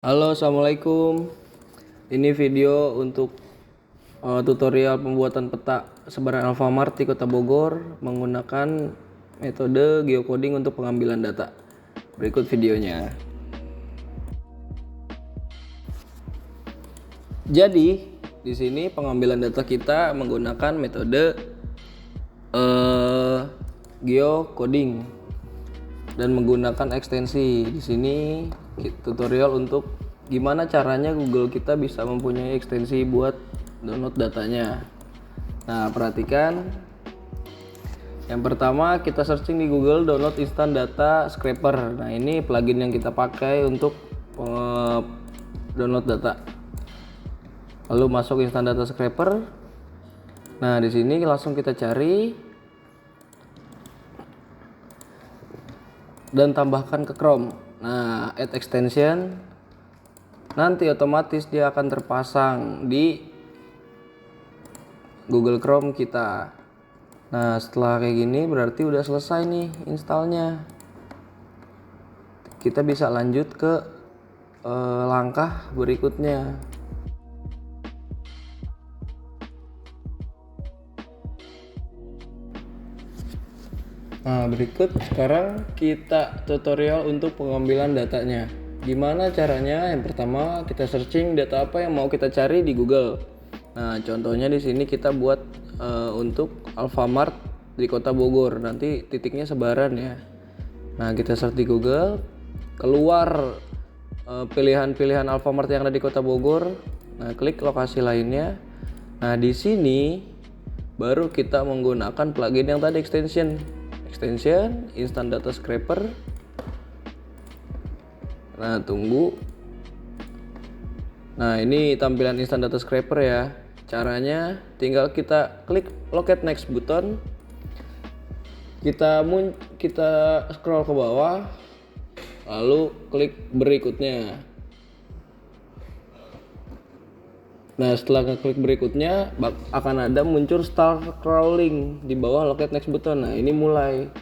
Halo, assalamualaikum. Ini video untuk tutorial pembuatan peta sebaran Alfamart di Kota Bogor menggunakan metode geocoding untuk pengambilan data. Berikut videonya. Jadi di sini pengambilan data kita menggunakan metode geocoding dan menggunakan ekstensi. Di sini tutorial untuk gimana caranya Google kita bisa mempunyai ekstensi buat download datanya. Nah, perhatikan. Yang pertama kita searching di Google download instant data scraper. Nah, ini plugin yang kita pakai untuk download data. Lalu masuk instant data scraper. Nah, di sini langsung kita cari dan tambahkan ke Chrome. Nah, add extension, nanti otomatis dia akan terpasang di Google Chrome kita. Nah, setelah kayak gini berarti udah selesai nih installnya. Kita bisa lanjut ke langkah berikutnya. Nah, berikut sekarang kita tutorial untuk pengambilan datanya. Gimana caranya? Yang pertama kita searching data apa yang mau kita cari di Google. Nah, contohnya di sini kita buat untuk Alfamart di Kota Bogor. Nanti titiknya sebaran ya. Nah, kita search di Google, keluar pilihan-pilihan Alfamart yang ada di Kota Bogor. Nah, klik lokasi lainnya. Nah, di sini baru kita menggunakan plugin yang tadi extension instant data scraper. Nah, tunggu. Nah, ini tampilan instant data scraper ya. Caranya tinggal kita klik locate next button. Kita scroll ke bawah, lalu klik berikutnya. Nah, setelah ngeklik berikutnya akan ada muncul start crawling di bawah locate next button. Nah, ini mulai.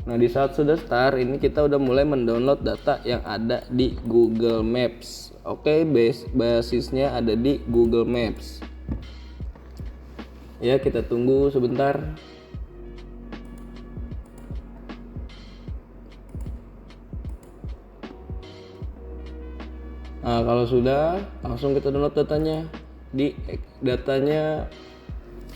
Nah, di saat sudah start ini kita udah mulai mendownload data yang ada di Google Maps. Oke, basisnya ada di Google Maps. Ya, kita tunggu sebentar. Nah, kalau sudah, langsung kita download datanya.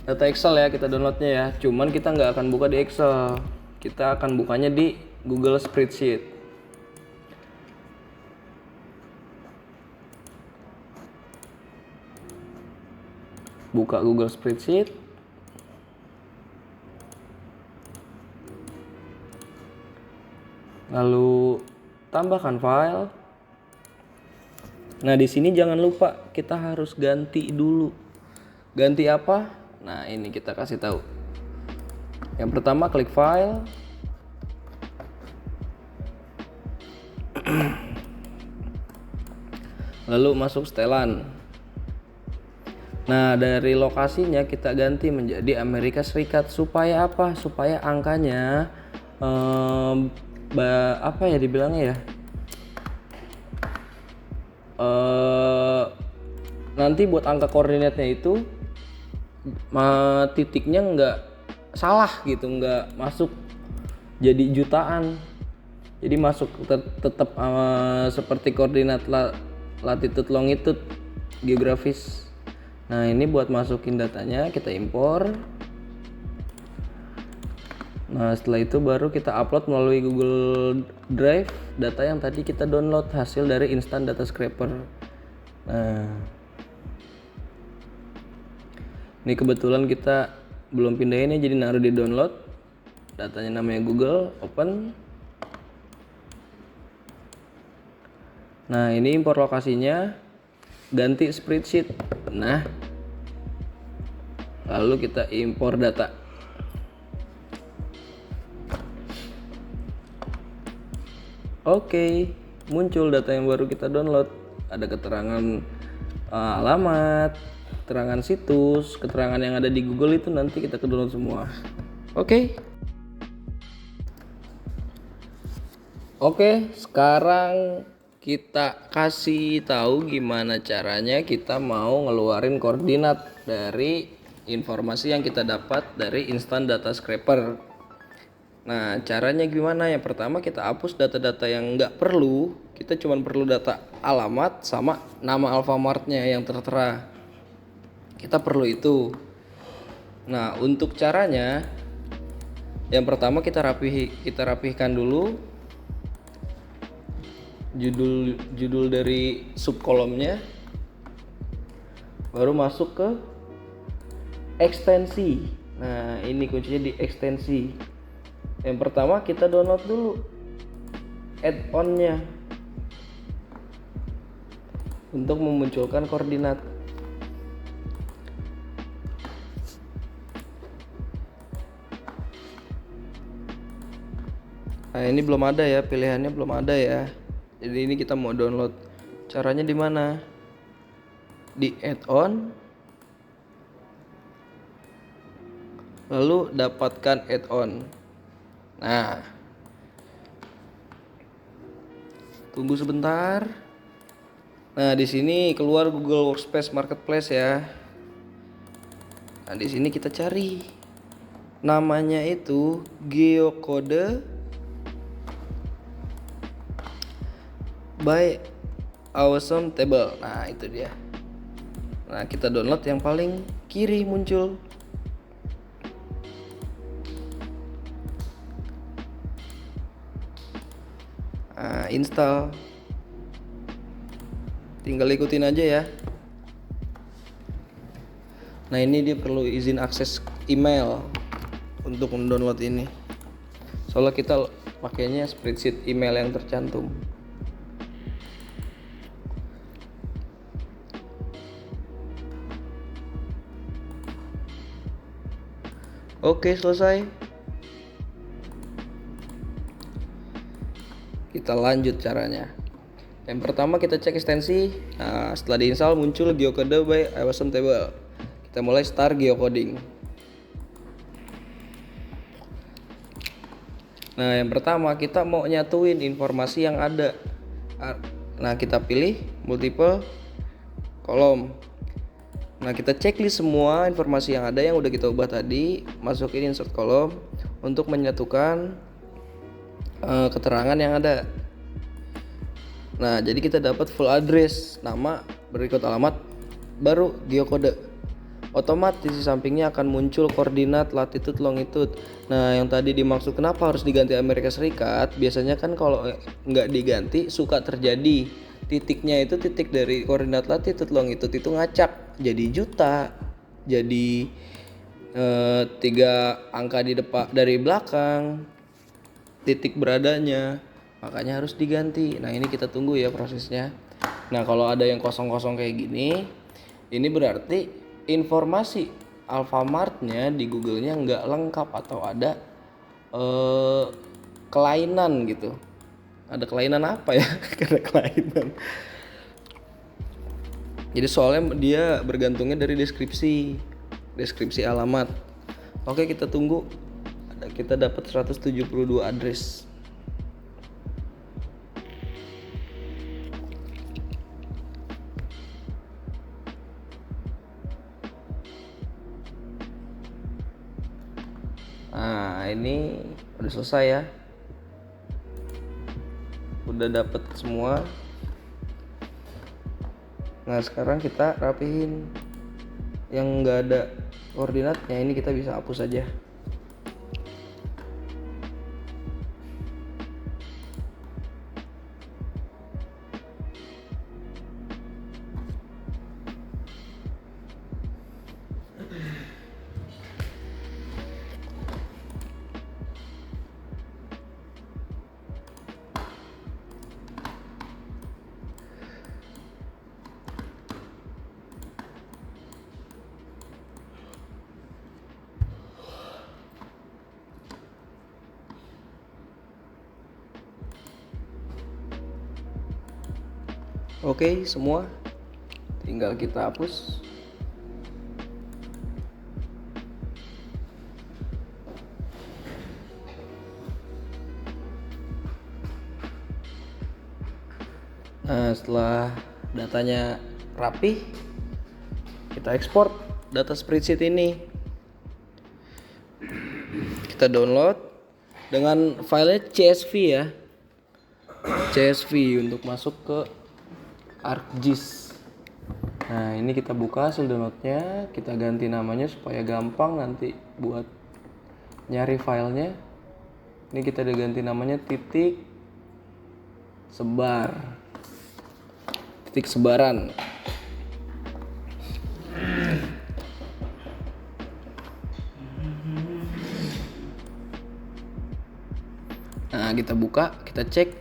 Data Excel ya, kita downloadnya ya. Cuman kita nggak akan buka di Excel. Kita akan bukanya di Google Spreadsheet. Buka Google Spreadsheet. Lalu tambahkan file. Nah, di sini jangan lupa kita harus ganti dulu. Ganti apa? Nah, ini kita kasih tahu. Yang pertama klik file. Lalu masuk setelan. Nah, dari lokasinya kita ganti menjadi Amerika Serikat. Supaya apa? Supaya angkanya apa ya dibilangnya ya? Nanti buat angka koordinatnya itu titiknya nggak salah gitu, nggak masuk jadi jutaan, jadi masuk tetap seperti koordinat latitude longitude geografis. Nah, ini buat masukin datanya kita impor. Nah, setelah itu baru kita upload melalui Google Drive data yang tadi kita download hasil dari instant data scraper. Nah, ini kebetulan kita belum pindahin ya, jadi naruh di download. Datanya namanya Google, open. Nah, ini impor lokasinya, ganti spreadsheet. Nah, lalu kita impor data. Oke, muncul data yang baru kita download. Ada keterangan alamat, keterangan situs, keterangan yang ada di Google itu nanti kita download semua. Oke, sekarang kita kasih tahu gimana caranya kita mau ngeluarin koordinat dari informasi yang kita dapat dari instant data scraper. Nah, caranya gimana? Yang pertama kita hapus data-data yang nggak perlu. Kita cuma perlu data alamat sama nama Alfamartnya yang tertera. Kita perlu itu. Nah, untuk caranya, yang pertama kita rapihkan dulu judul dari subkolomnya, baru masuk ke ekstensi. Nah, ini kuncinya di ekstensi. Yang pertama kita download dulu add-on-nya untuk memunculkan koordinat. Nah, ini belum ada ya, pilihannya belum ada ya. Jadi ini kita mau download. Caranya di mana? Di add-on. Lalu dapatkan add-on. Nah, tunggu sebentar. Nah, di sini keluar Google Workspace Marketplace ya. Nah, di sini kita cari. Namanya itu Geocode by Awesome Table. Nah, itu dia. Nah, kita download yang paling kiri muncul. Nah, install. Tinggal ikutin aja ya. Nah, ini dia perlu izin akses email untuk mendownload ini. Soalnya kita pakainya spreadsheet email yang tercantum. Oke, selesai. Kita lanjut caranya. Yang pertama kita cek ekstensi. Nah, setelah diinstal muncul Geocode by Awesome Table. Kita mulai start geocoding. Nah, yang pertama kita mau nyatuin informasi yang ada. Nah, kita pilih multiple kolom. Nah, kita checklist semua informasi yang ada yang udah kita ubah tadi, masukin insert kolom untuk menyatukan keterangan yang ada. Nah, jadi kita dapat full address, nama, berikut alamat, baru geokode. Otomatis di sampingnya akan muncul koordinat latitude longitude. Nah, yang tadi dimaksud kenapa harus diganti Amerika Serikat? Biasanya kan kalau nggak diganti suka terjadi titiknya itu titik dari koordinat latitude longitude itu ngacak jadi juta, jadi 3 angka di depan dari belakang titik beradanya, makanya harus diganti. Nah, ini kita tunggu ya prosesnya. Nah, kalau ada yang kosong-kosong kayak gini, ini berarti informasi Alfamartnya di Google-nya nggak lengkap atau ada kelainan gitu. Ada kelainan apa ya? Ada kelainan. Jadi soalnya dia bergantungnya dari deskripsi alamat. Oke, kita tunggu. Kita dapat 172 address. Nah, ini udah selesai ya. Udah dapat semua. Nah, sekarang kita rapihin yang nggak ada koordinatnya. Ini kita bisa hapus aja. Oke, semua tinggal kita hapus. Nah, setelah datanya rapi, kita ekspor data spreadsheet ini. Kita download dengan filenya CSV ya. CSV untuk masuk ke ArcGIS. Nah, ini kita buka hasil downloadnya, kita ganti namanya supaya gampang nanti buat nyari filenya. Ini kita udah ganti namanya titik sebaran. Nah, kita buka, kita cek.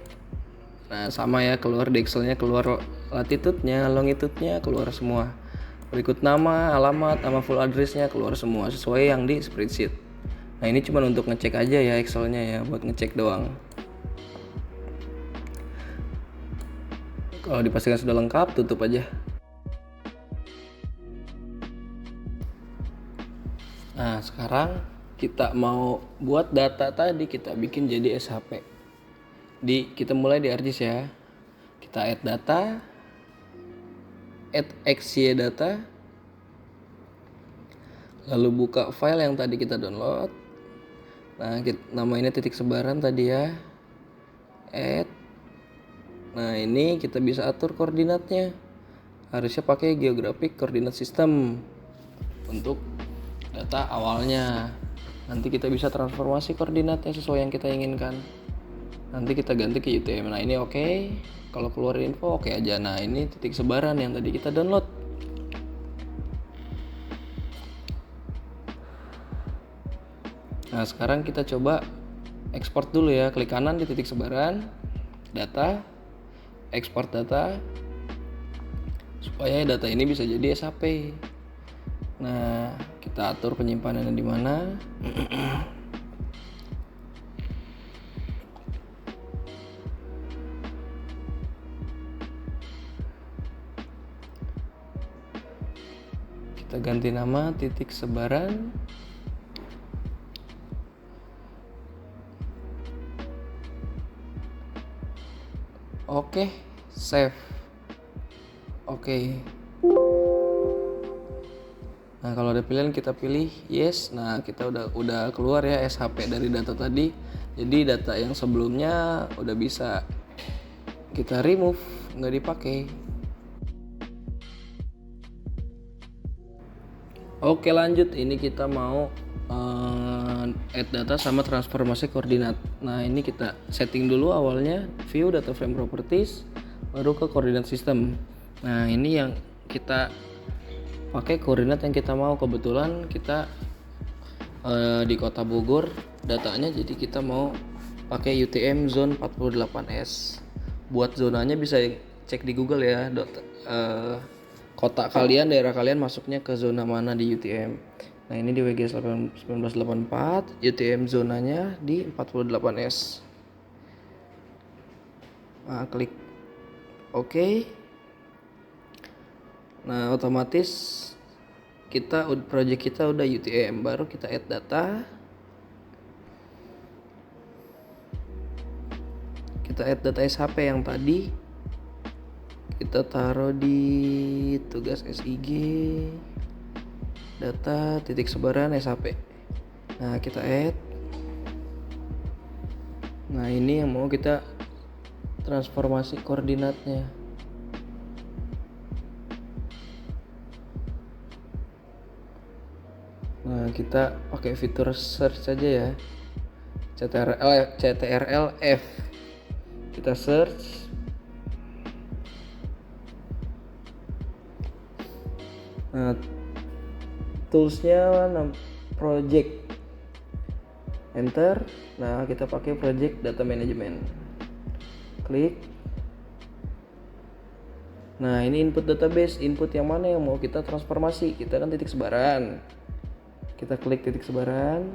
Nah, sama ya, keluar di Excelnya, keluar latitude-nya, longitude-nya, keluar semua. Berikut nama, alamat, nama full address-nya keluar semua sesuai yang di spreadsheet. Nah, ini cuma untuk ngecek aja ya Excelnya ya, buat ngecek doang. Kalau dipastikan sudah lengkap, tutup aja. Nah, sekarang kita mau buat data tadi, kita bikin jadi SHP. Kita mulai di ArcGIS ya. Kita add data, add XY data, lalu buka file yang tadi kita download. Nah, nama ini titik sebaran tadi ya. Add. Nah, ini kita bisa atur koordinatnya. Harusnya pakai geographic coordinate system untuk data awalnya. Nanti kita bisa transformasi koordinatnya sesuai yang kita inginkan. Nanti kita ganti ke UTM. Nah, ini oke. Kalau keluar info oke aja. Nah, ini titik sebaran yang tadi kita download. Nah, sekarang kita coba ekspor dulu ya. Klik kanan di titik sebaran, data, ekspor data, supaya data ini bisa jadi SHP. Nah, kita atur penyimpanannya di mana. Kita ganti nama titik sebaran. Oke, save. Oke. Nah, kalau ada pilihan kita pilih yes. Nah, kita udah keluar ya SHP dari data tadi. Jadi data yang sebelumnya udah bisa kita remove, nggak dipakai. Oke, lanjut. Ini kita mau add data sama transformasi koordinat. Nah, ini kita setting dulu awalnya view data frame properties, baru ke koordinat system. Nah, ini yang kita pakai koordinat yang kita mau. Kebetulan kita di Kota Bogor datanya, jadi kita mau pakai UTM zone 48S. Buat zonanya bisa cek di Google ya. Kota kalian, daerah kalian masuknya ke zona mana di UTM. Nah, ini di WGS 1984, UTM zonanya di 48S. Nah, klik OK. Nah, otomatis project kita udah UTM, baru kita add data. Kita add data SHP yang tadi. Kita taruh di tugas SIG. Data titik sebaran SHP. Nah, kita add. Nah, ini yang mau kita transformasi koordinatnya. Nah, kita pakai fitur search aja ya. CTRL F. Kita search. Nah, toolsnya project, enter. Nah, kita pakai project data management, klik. Nah, ini input database, input yang mana yang mau kita transformasi. Kita kan titik sebaran, kita klik titik sebaran.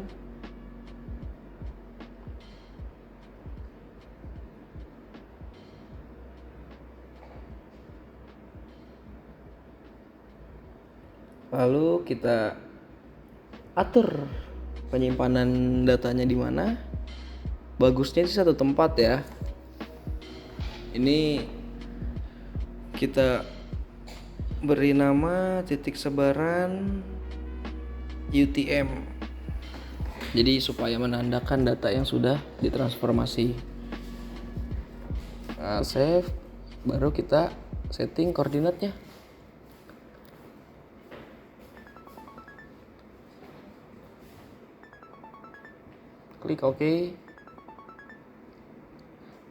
Lalu kita atur penyimpanan datanya di mana. Bagusnya sih satu tempat ya. Ini Kita beri nama titik sebaran UTM. Jadi supaya menandakan data yang sudah ditransformasi. Nah, save, baru kita setting koordinatnya. Klik OK.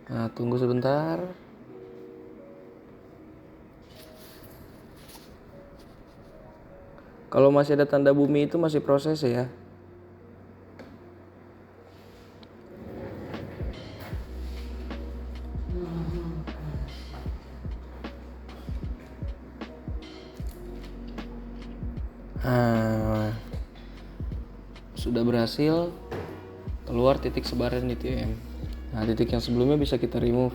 Nah, tunggu sebentar. Kalau masih ada tanda bumi itu masih proses ya. Nah, sudah berhasil keluar titik sebaran UTM. Nah, titik yang sebelumnya bisa kita remove.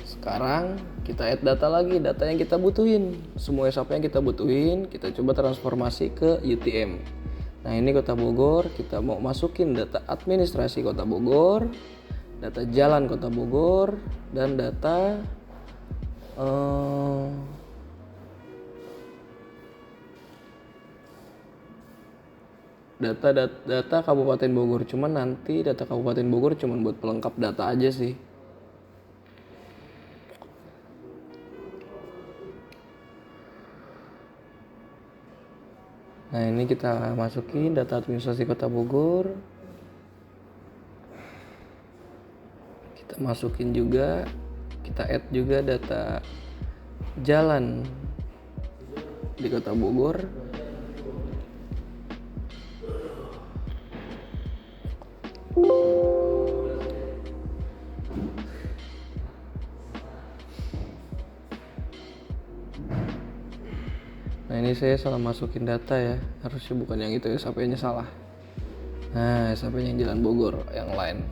Sekarang kita add data lagi, data yang kita butuhin. Semua SAP yang kita butuhin, kita coba transformasi ke UTM. Nah, ini Kota Bogor, kita mau masukin data administrasi Kota Bogor, data jalan Kota Bogor, dan data data Kabupaten Bogor. Cuman nanti data Kabupaten Bogor cuman buat pelengkap data aja sih. Nah, ini kita masukin data administrasi Kota Bogor. Kita masukin juga, kita add juga data jalan di Kota Bogor. Nah, ini saya salah masukin data ya, harusnya bukan yang itu, SAP-nya salah. Nah, SAP-nya yang Jalan Bogor, yang lain.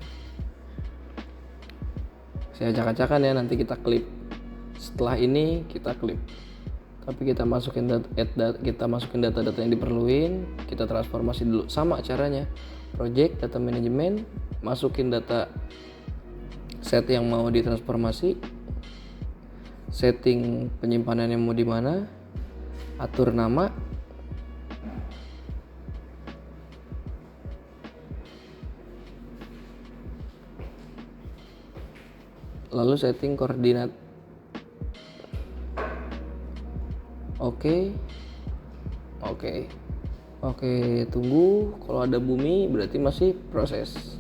Saya acak-acakan ya, nanti kita klip. Setelah ini kita klip. Tapi kita masukin data-data yang diperluin, kita transformasi dulu. Sama caranya. Project, data manajemen, masukin data set yang mau ditransformasi, setting penyimpanan yang mau di mana, atur nama, lalu setting koordinat. Oke, tunggu. Kalau ada bumi berarti masih proses.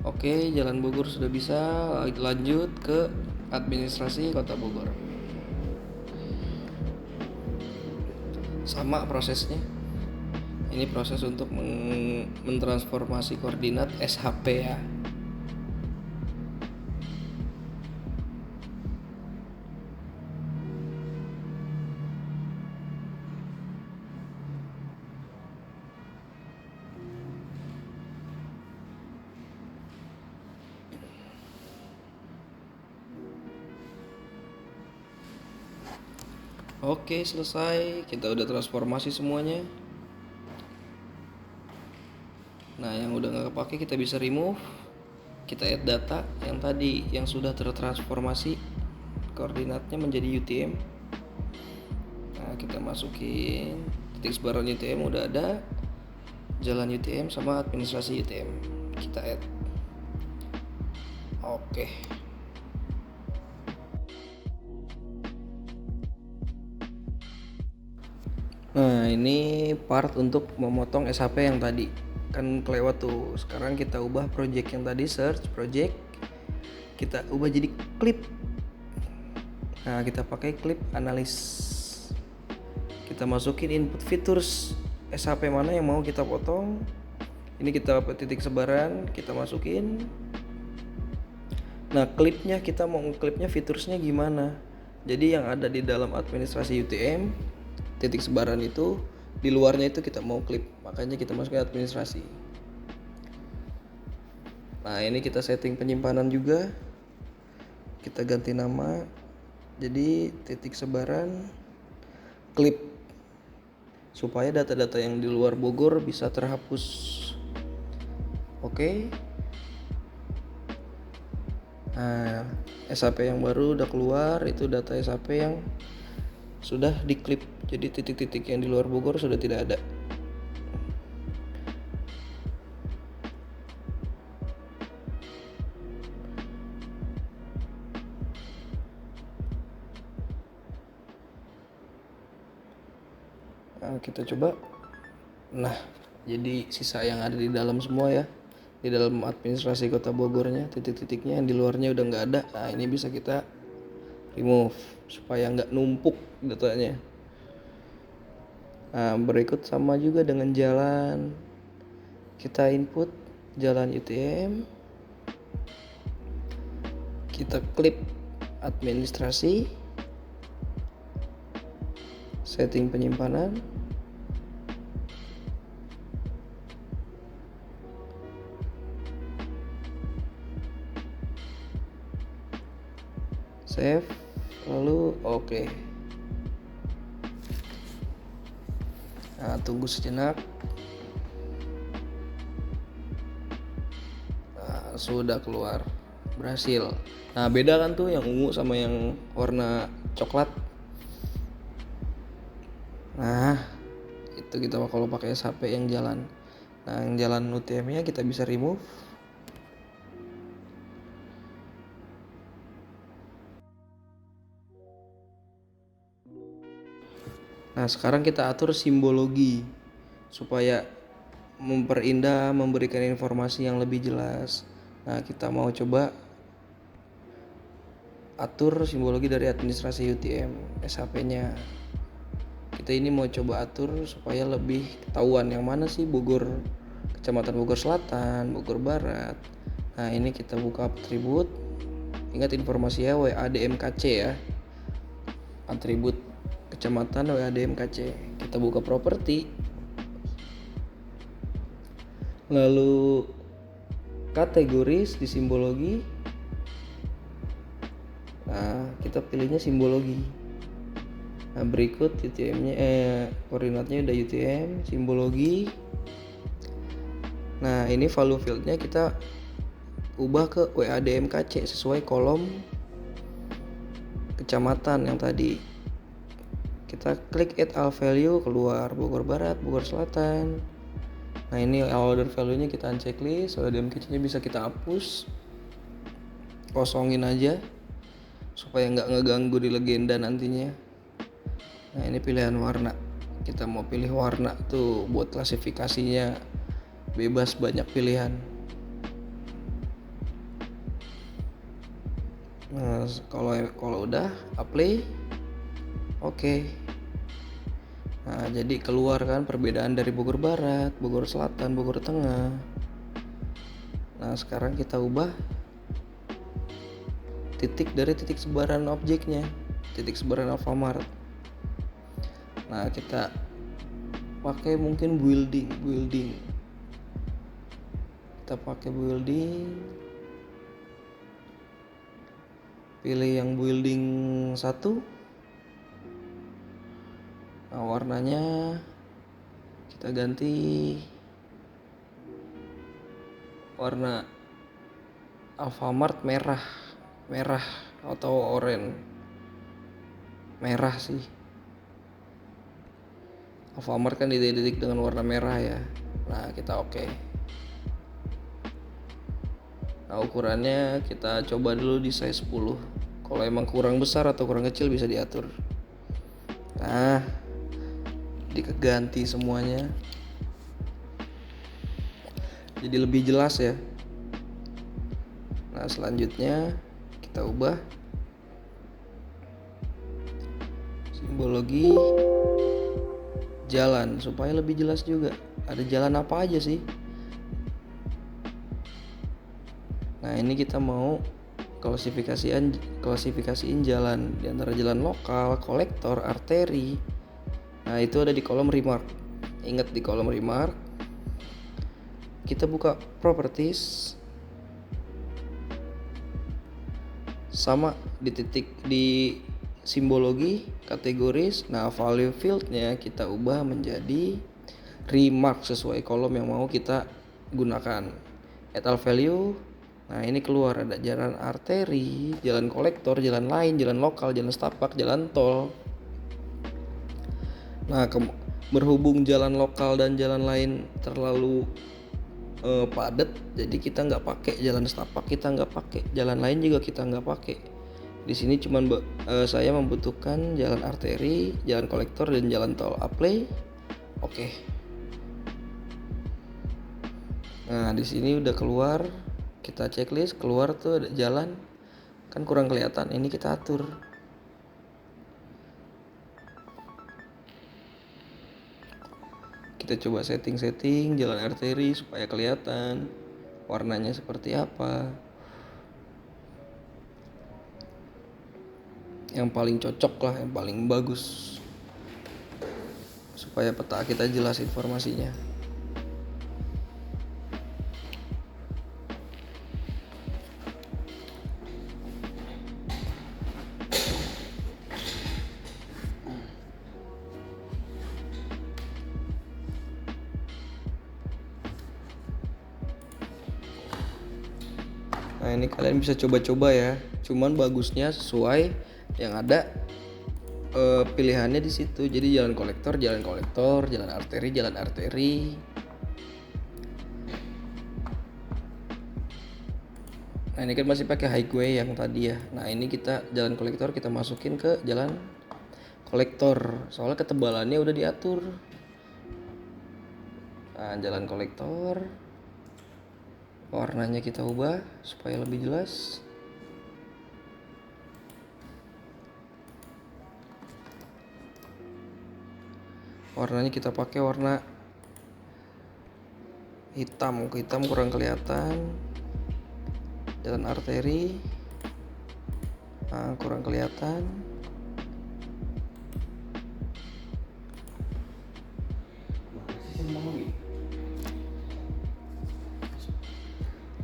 Oke, Jalan Bogor sudah bisa. Lanjut ke administrasi Kota Bogor. Sama prosesnya. Ini proses untuk mentransformasi koordinat SHP ya. Oke, selesai. Kita udah transformasi semuanya. Nah, yang udah nggak kepake kita bisa remove. Kita add data yang tadi yang sudah tertransformasi koordinatnya menjadi UTM. Nah, kita masukin titik sebaran UTM udah ada, jalan UTM sama administrasi UTM. Kita add. Oke. Nah, ini part untuk memotong SHP yang tadi kan kelewat tuh. Sekarang kita ubah project yang tadi, search project, kita ubah jadi clip. Nah, kita pakai clip analis. Kita masukin input features SHP mana yang mau kita potong. Ini kita titik sebaran, kita masukin. Nah, klipnya kita mau klipnya featuresnya gimana. Jadi yang ada di dalam administrasi UTM titik sebaran itu, di luarnya itu kita mau klip, makanya kita masukin administrasi. Nah, ini kita setting penyimpanan juga, kita ganti nama jadi titik sebaran klip. supaya data-data yang di luar Bogor bisa terhapus. Oke. Nah, SAP yang baru udah keluar, itu data SAP yang sudah diklip. Jadi titik-titik yang di luar Bogor sudah tidak ada. Nah, kita coba. Nah, jadi sisa yang ada di dalam semua ya, di dalam administrasi kota Bogornya, titik-titiknya yang di luarnya udah nggak ada. Nah, ini bisa kita remove supaya nggak numpuk datanya. Nah, berikut sama juga dengan jalan, kita input jalan UTM, kita klik administrasi, setting penyimpanan, save, lalu oke. Nah, tunggu sejenak. Nah, sudah keluar, berhasil. Nah, beda kan tuh yang ungu sama yang warna coklat. Nah, itu kita kalau pakai SAP yang jalan. Nah, yang jalan UTM-nya kita bisa remove. Nah, sekarang kita atur simbologi supaya memperindah, memberikan informasi yang lebih jelas. Nah, kita mau coba atur simbologi dari administrasi UTM SAP-nya. Kita ini mau coba atur supaya lebih ketahuan yang mana sih Bogor, Kecamatan Bogor Selatan, Bogor Barat. Nah, ini kita buka atribut. Ingat informasi ya, WADMKC ya. Atribut Kecamatan WADMKC. Kita buka properti. Lalu kategoris di simbologi. Nah, kita pilihnya simbologi. Nah, berikut UTM-nya koordinatnya udah UTM, simbologi. Nah, ini value field-nya kita ubah ke WADMKC sesuai kolom kecamatan yang tadi. Kita klik add all value, keluar Bogor Barat, Bogor Selatan. Nah, ini all order value-nya kita unchecklist, WADMKC-nya bisa kita hapus. Kosongin aja supaya nggak ngeganggu di legenda nantinya. Nah, ini pilihan warna. Kita mau pilih warna tuh buat klasifikasinya bebas, banyak pilihan. Nah, kalau udah apply, oke. Nah, jadi keluar kan perbedaan dari Bogor Barat, Bogor Selatan, Bogor Tengah. Nah, sekarang kita ubah titik dari titik sebaran objeknya, titik sebaran Alfamart. Nah, kita pakai mungkin building. Kita pakai building. Pilih yang building 1. Nah, warnanya kita ganti warna Alfamart merah atau oranye. Merah sih. Alfamart kan dididik dengan warna merah ya. Nah, kita oke. Nah, ukurannya kita coba dulu di size 10. Kalau emang kurang besar atau kurang kecil bisa diatur. Nah, diganti semuanya. Jadi lebih jelas ya. Nah, selanjutnya kita ubah simbologi jalan supaya lebih jelas juga. Ada jalan apa aja sih? Nah, ini kita mau klasifikasiin jalan di antara jalan lokal, kolektor, arteri. Nah, itu ada di kolom remark. Ingat di kolom remark kita buka properties, sama di titik di simbologi, kategoris. Nah, value fieldnya kita ubah menjadi remark sesuai kolom yang mau kita gunakan. Add all value. Nah, ini keluar ada jalan arteri, jalan kolektor, jalan lain, jalan lokal, jalan setapak, jalan tol. Nah, berhubung jalan lokal dan jalan lain terlalu padat, jadi kita nggak pakai jalan setapak, kita nggak pakai jalan lain juga kita nggak pakai. Di sini cuman saya membutuhkan jalan arteri, jalan kolektor, dan jalan tol. Apply. Oke. Nah, di sini udah keluar. Kita checklist, keluar tuh ada jalan. Kan kurang kelihatan. Ini kita atur. Kita coba setting jalan arteri supaya kelihatan warnanya seperti apa. Yang paling cocok lah, yang paling bagus, supaya peta kita jelas informasinya. Nah, ini kalian bisa coba-coba ya. Cuman bagusnya sesuai yang ada pilihannya di situ. Jadi jalan kolektor, jalan arteri, jalan arteri. Nah, ini kan masih pakai highway yang tadi ya. Nah, ini kita jalan kolektor kita masukin ke jalan kolektor. Soalnya ketebalannya udah diatur. Nah, jalan kolektor. Warnanya kita ubah supaya lebih jelas. Warnanya kita pakai warna hitam kurang kelihatan. Jalan arteri kurang kelihatan.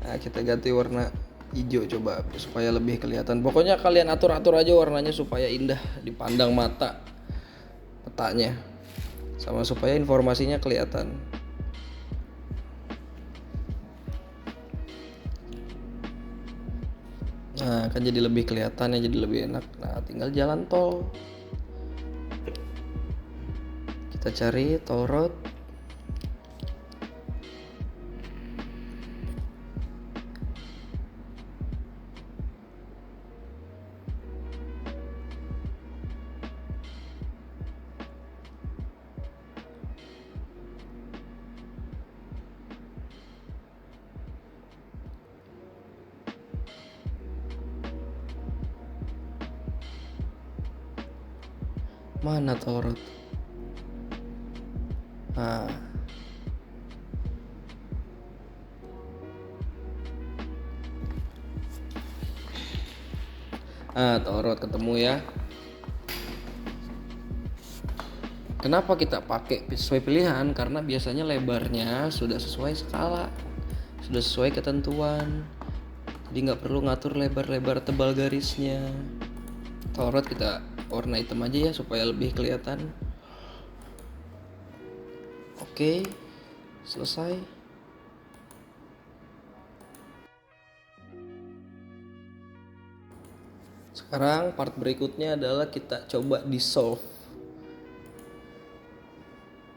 Nah, kita ganti warna hijau coba supaya lebih kelihatan. Pokoknya kalian atur-atur aja warnanya supaya indah dipandang mata petanya, sama supaya informasinya kelihatan. Nah, kan jadi lebih kelihatan ya, jadi lebih enak. Nah, tinggal jalan tol. Kita cari toll road. Mana toll road? Toll road ketemu ya. Kenapa kita pakai sesuai pilihan? Karena biasanya lebarnya sudah sesuai skala, sudah sesuai ketentuan. Jadi nggak perlu ngatur lebar-lebar tebal garisnya. Toll road kita warna hitam aja ya supaya lebih kelihatan. Oke, selesai. Sekarang part berikutnya adalah kita coba dissolve.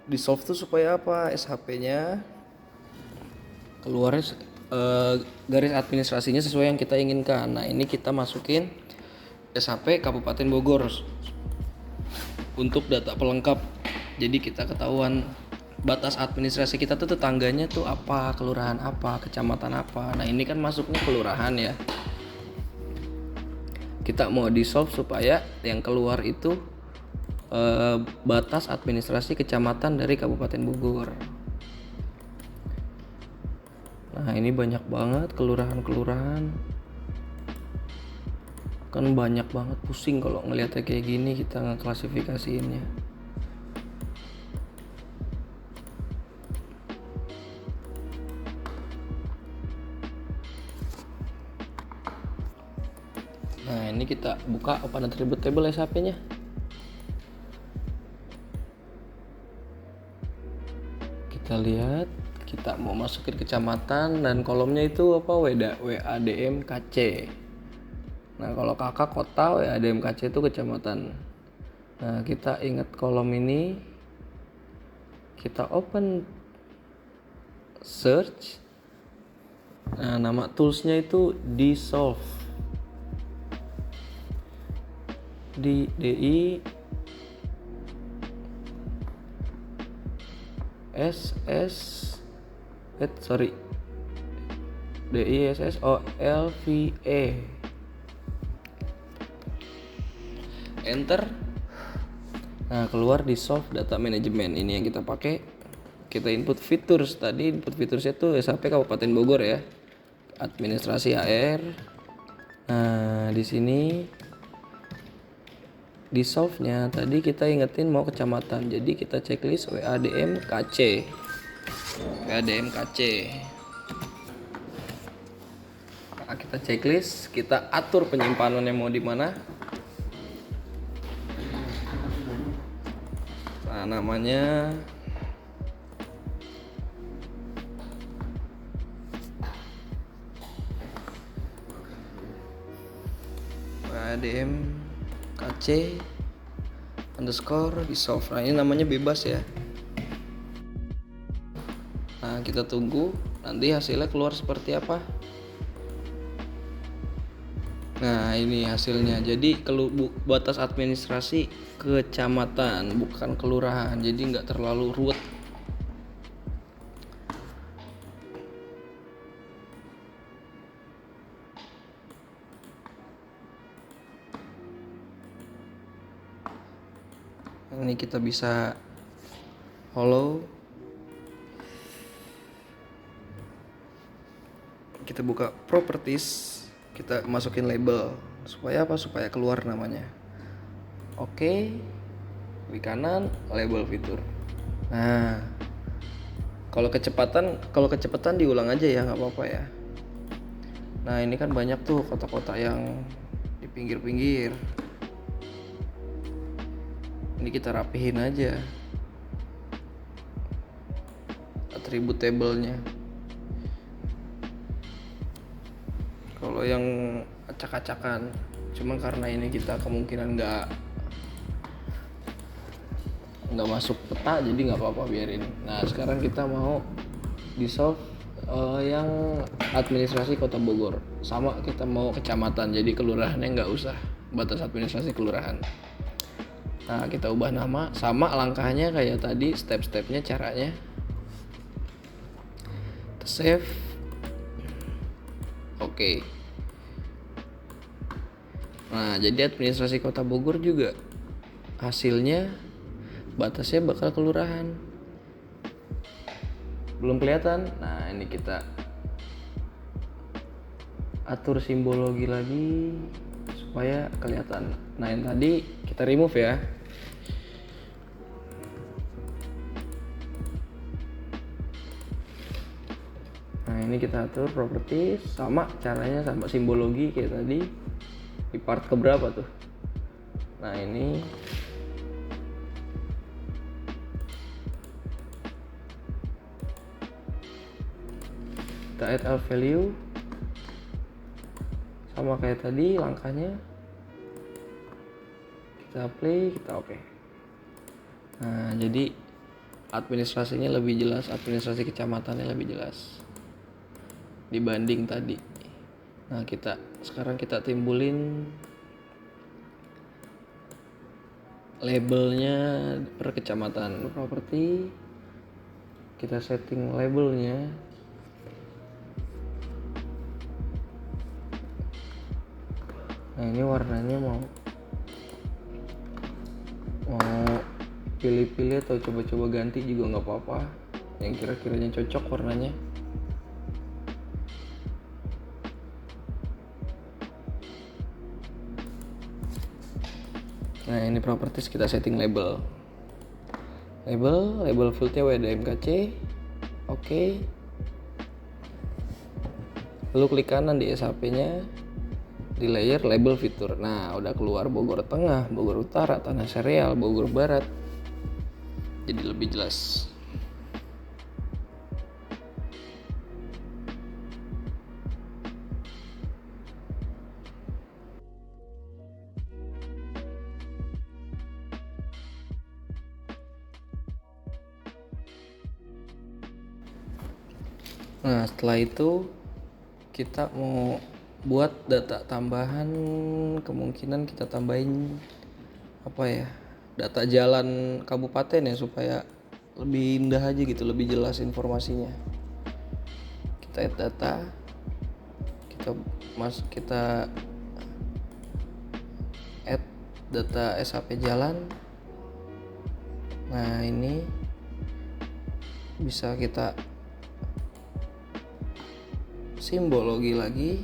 Dissolve tuh supaya apa? SHP-nya keluarnya garis administrasinya sesuai yang kita inginkan. Nah, ini kita masukin SHP Kabupaten Bogor untuk data pelengkap. Jadi kita ketahuan batas administrasi kita tuh tetangganya tuh apa, kelurahan apa, kecamatan apa. Nah, ini kan masuknya kelurahan ya. Kita mau dissolve supaya yang keluar itu batas administrasi kecamatan dari Kabupaten Bogor. Nah, ini banyak banget kelurahan-kelurahan. Kan banyak banget, pusing kalau ngelihatnya kayak gini kita ngeklasifikasiinnya. Nah, ini kita buka open attribute table SAP-nya. Kita lihat, kita mau masukin kecamatan dan kolomnya itu apa? WADM KC. Nah, kalau kakak kota, WADM KC itu kecamatan. Nah, kita ingat kolom ini, kita open search. Nah, nama toolsnya itu Dissolve. DI DISSOLVE. Enter. Nah, keluar Dissolve Data Management. Ini yang kita pakai. Kita input features. Tadi input featuresnya tuh SAP Kabupaten Bogor ya. Administrasi HR. Nah, di sini Dissolve-nya tadi kita ingetin mau kecamatan. Jadi kita checklist WADM KC. WADM KC. Nah, kita checklist, kita atur penyimpanannya mau di mana. Nah, namanya WADM KC underscore Dissolve. Nah, ini namanya bebas ya. Nah, kita tunggu nanti hasilnya keluar seperti apa. Nah, ini hasilnya. Jadi batas administrasi kecamatan, bukan kelurahan. Jadi nggak terlalu ruwet. Ini kita bisa follow. Kita buka properties, kita masukin label supaya apa? Supaya keluar namanya. Oke. Di kanan label fitur. Nah, kalau kecepatan diulang aja ya, nggak apa-apa ya. Nah, ini kan banyak tuh kotak-kotak yang di pinggir-pinggir. Ini kita rapihin aja atribut table-nya. Kalau yang acak-acakan, cuma karena ini kita kemungkinan nggak masuk peta, jadi nggak apa-apa, biarin. Nah, sekarang kita mau dissolve yang administrasi Kota Bogor. Sama kita mau kecamatan, jadi kelurahannya nggak usah, batas administrasi kelurahan. Nah, kita ubah nama, sama langkahnya kayak tadi, step-stepnya, caranya. Kita save. Oke. Nah, jadi administrasi Kota Bogor juga hasilnya batasnya bakal kelurahan. Belum kelihatan. Nah, ini kita atur simbologi lagi supaya kelihatan. Nah, yang tadi kita remove ya. Nah, ini kita atur properties, sama caranya, sama simbologi kayak tadi. Di part keberapa tuh? Nah, ini kita add all value, sama kayak tadi langkahnya. Kita play, kita oke. Nah, jadi administrasinya lebih jelas, administrasi kecamatannya lebih jelas dibanding tadi. Nah, sekarang kita timbulin labelnya per kecamatan. Properti, kita setting labelnya. Nah, ini warnanya mau pilih-pilih atau coba-coba ganti juga nggak apa-apa, yang kira-kiranya cocok warnanya. Nah, ini properties, kita setting label fieldnya WADMKC. Oke. Lalu klik kanan di SAP nya, di layer label fitur. Nah, udah keluar Bogor Tengah, Bogor Utara, Tanah Serial, Bogor Barat. Jadi lebih jelas. Nah, setelah itu kita mau buat data tambahan, kemungkinan kita tambahin apa ya, data jalan kabupaten ya, supaya lebih indah aja gitu, lebih jelas informasinya. Kita add data, kita add data SAP jalan. Nah, ini bisa kita simbologi lagi,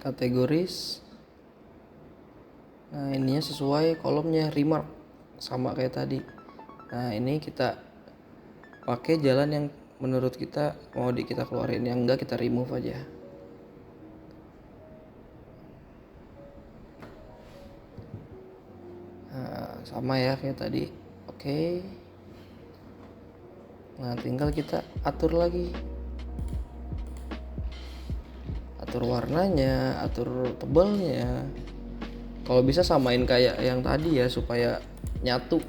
kategoris. Nah, ininya sesuai kolomnya, remark sama kayak tadi. Nah, ini kita pakai jalan yang menurut kita mau kita keluarin, yang enggak kita remove aja. Nah, sama ya kayak tadi. Oke. Nah, tinggal kita atur lagi, atur warnanya, atur tebalnya. Kalau bisa samain kayak yang tadi ya, supaya nyatu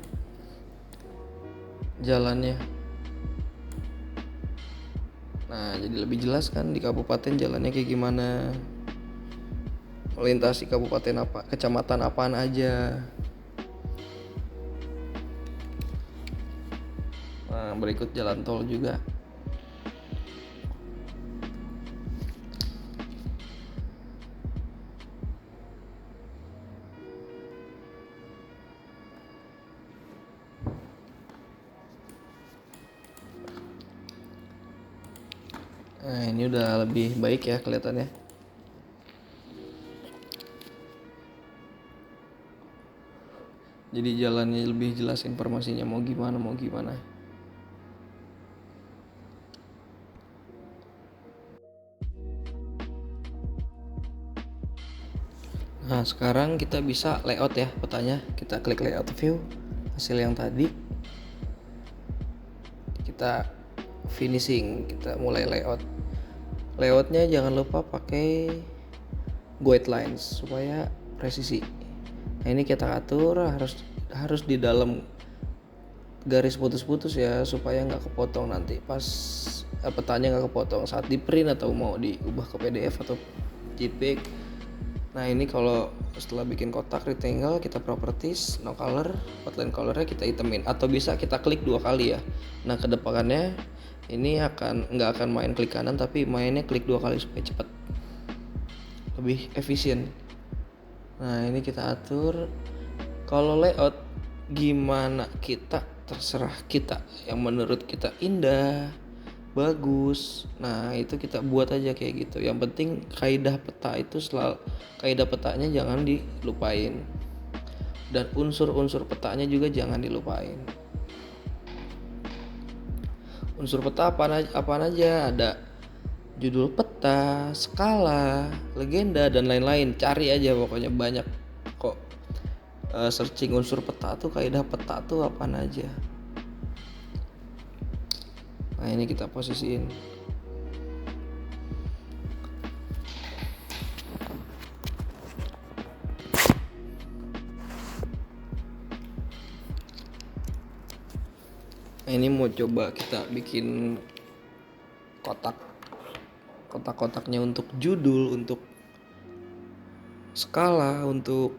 jalannya. Nah, jadi lebih jelas kan di kabupaten jalannya kayak gimana, melintasi kabupaten apa, kecamatan apaan aja. Nah, berikut jalan tol juga. Nah, ini udah lebih baik ya kelihatannya. Jadi jalannya lebih jelas informasinya mau gimana. Nah, sekarang kita bisa layout ya petanya. Kita klik layout view, hasil yang tadi. Kita finishing, kita mulai layout. Layoutnya jangan lupa pakai guidelines supaya presisi. Nah, ini kita atur harus di dalam garis putus-putus ya, supaya nggak kepotong nanti pas petanya nggak kepotong saat di print atau mau diubah ke PDF atau JPEG. Nah, ini kalau setelah bikin kotak rectangle, kita properties no color, outline colornya kita hitamin, atau bisa kita klik 2 kali ya. Nah, kedepannya ini nggak akan main klik kanan, tapi mainnya klik 2 kali supaya cepat, lebih efisien. Nah, ini kita atur. Kalau layout gimana kita, terserah kita, yang menurut kita indah, bagus. Nah, itu kita buat aja kayak gitu. Yang penting kaidah peta itu selalu, kaidah petanya jangan dilupain, dan unsur-unsur petanya juga jangan dilupain. Unsur peta apa aja, ada judul peta, skala, legenda, dan lain-lain. Cari aja pokoknya, banyak kok. Searching unsur peta tuh, kaidah peta tuh apaan aja. Nah, ini kita posisiin. Nah, ini mau coba kita bikin kotak-kotaknya untuk judul, untuk skala, untuk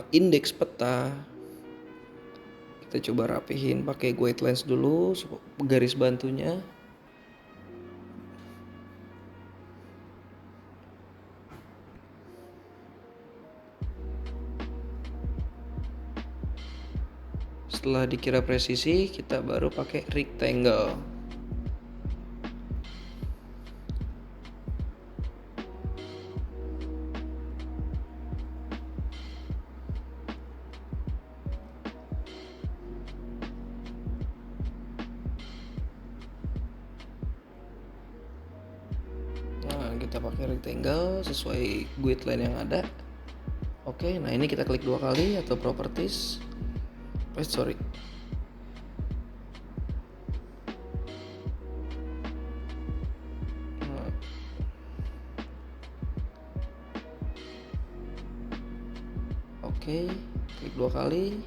indeks peta. Kita coba rapihin pakai guidelines dulu, garis bantunya. Setelah dikira presisi, kita baru pakai rectangle. Kita pakai rectangle sesuai guideline yang ada. Oke, nah ini kita klik 2 kali atau properties. Sorry. Oke, klik 2 kali.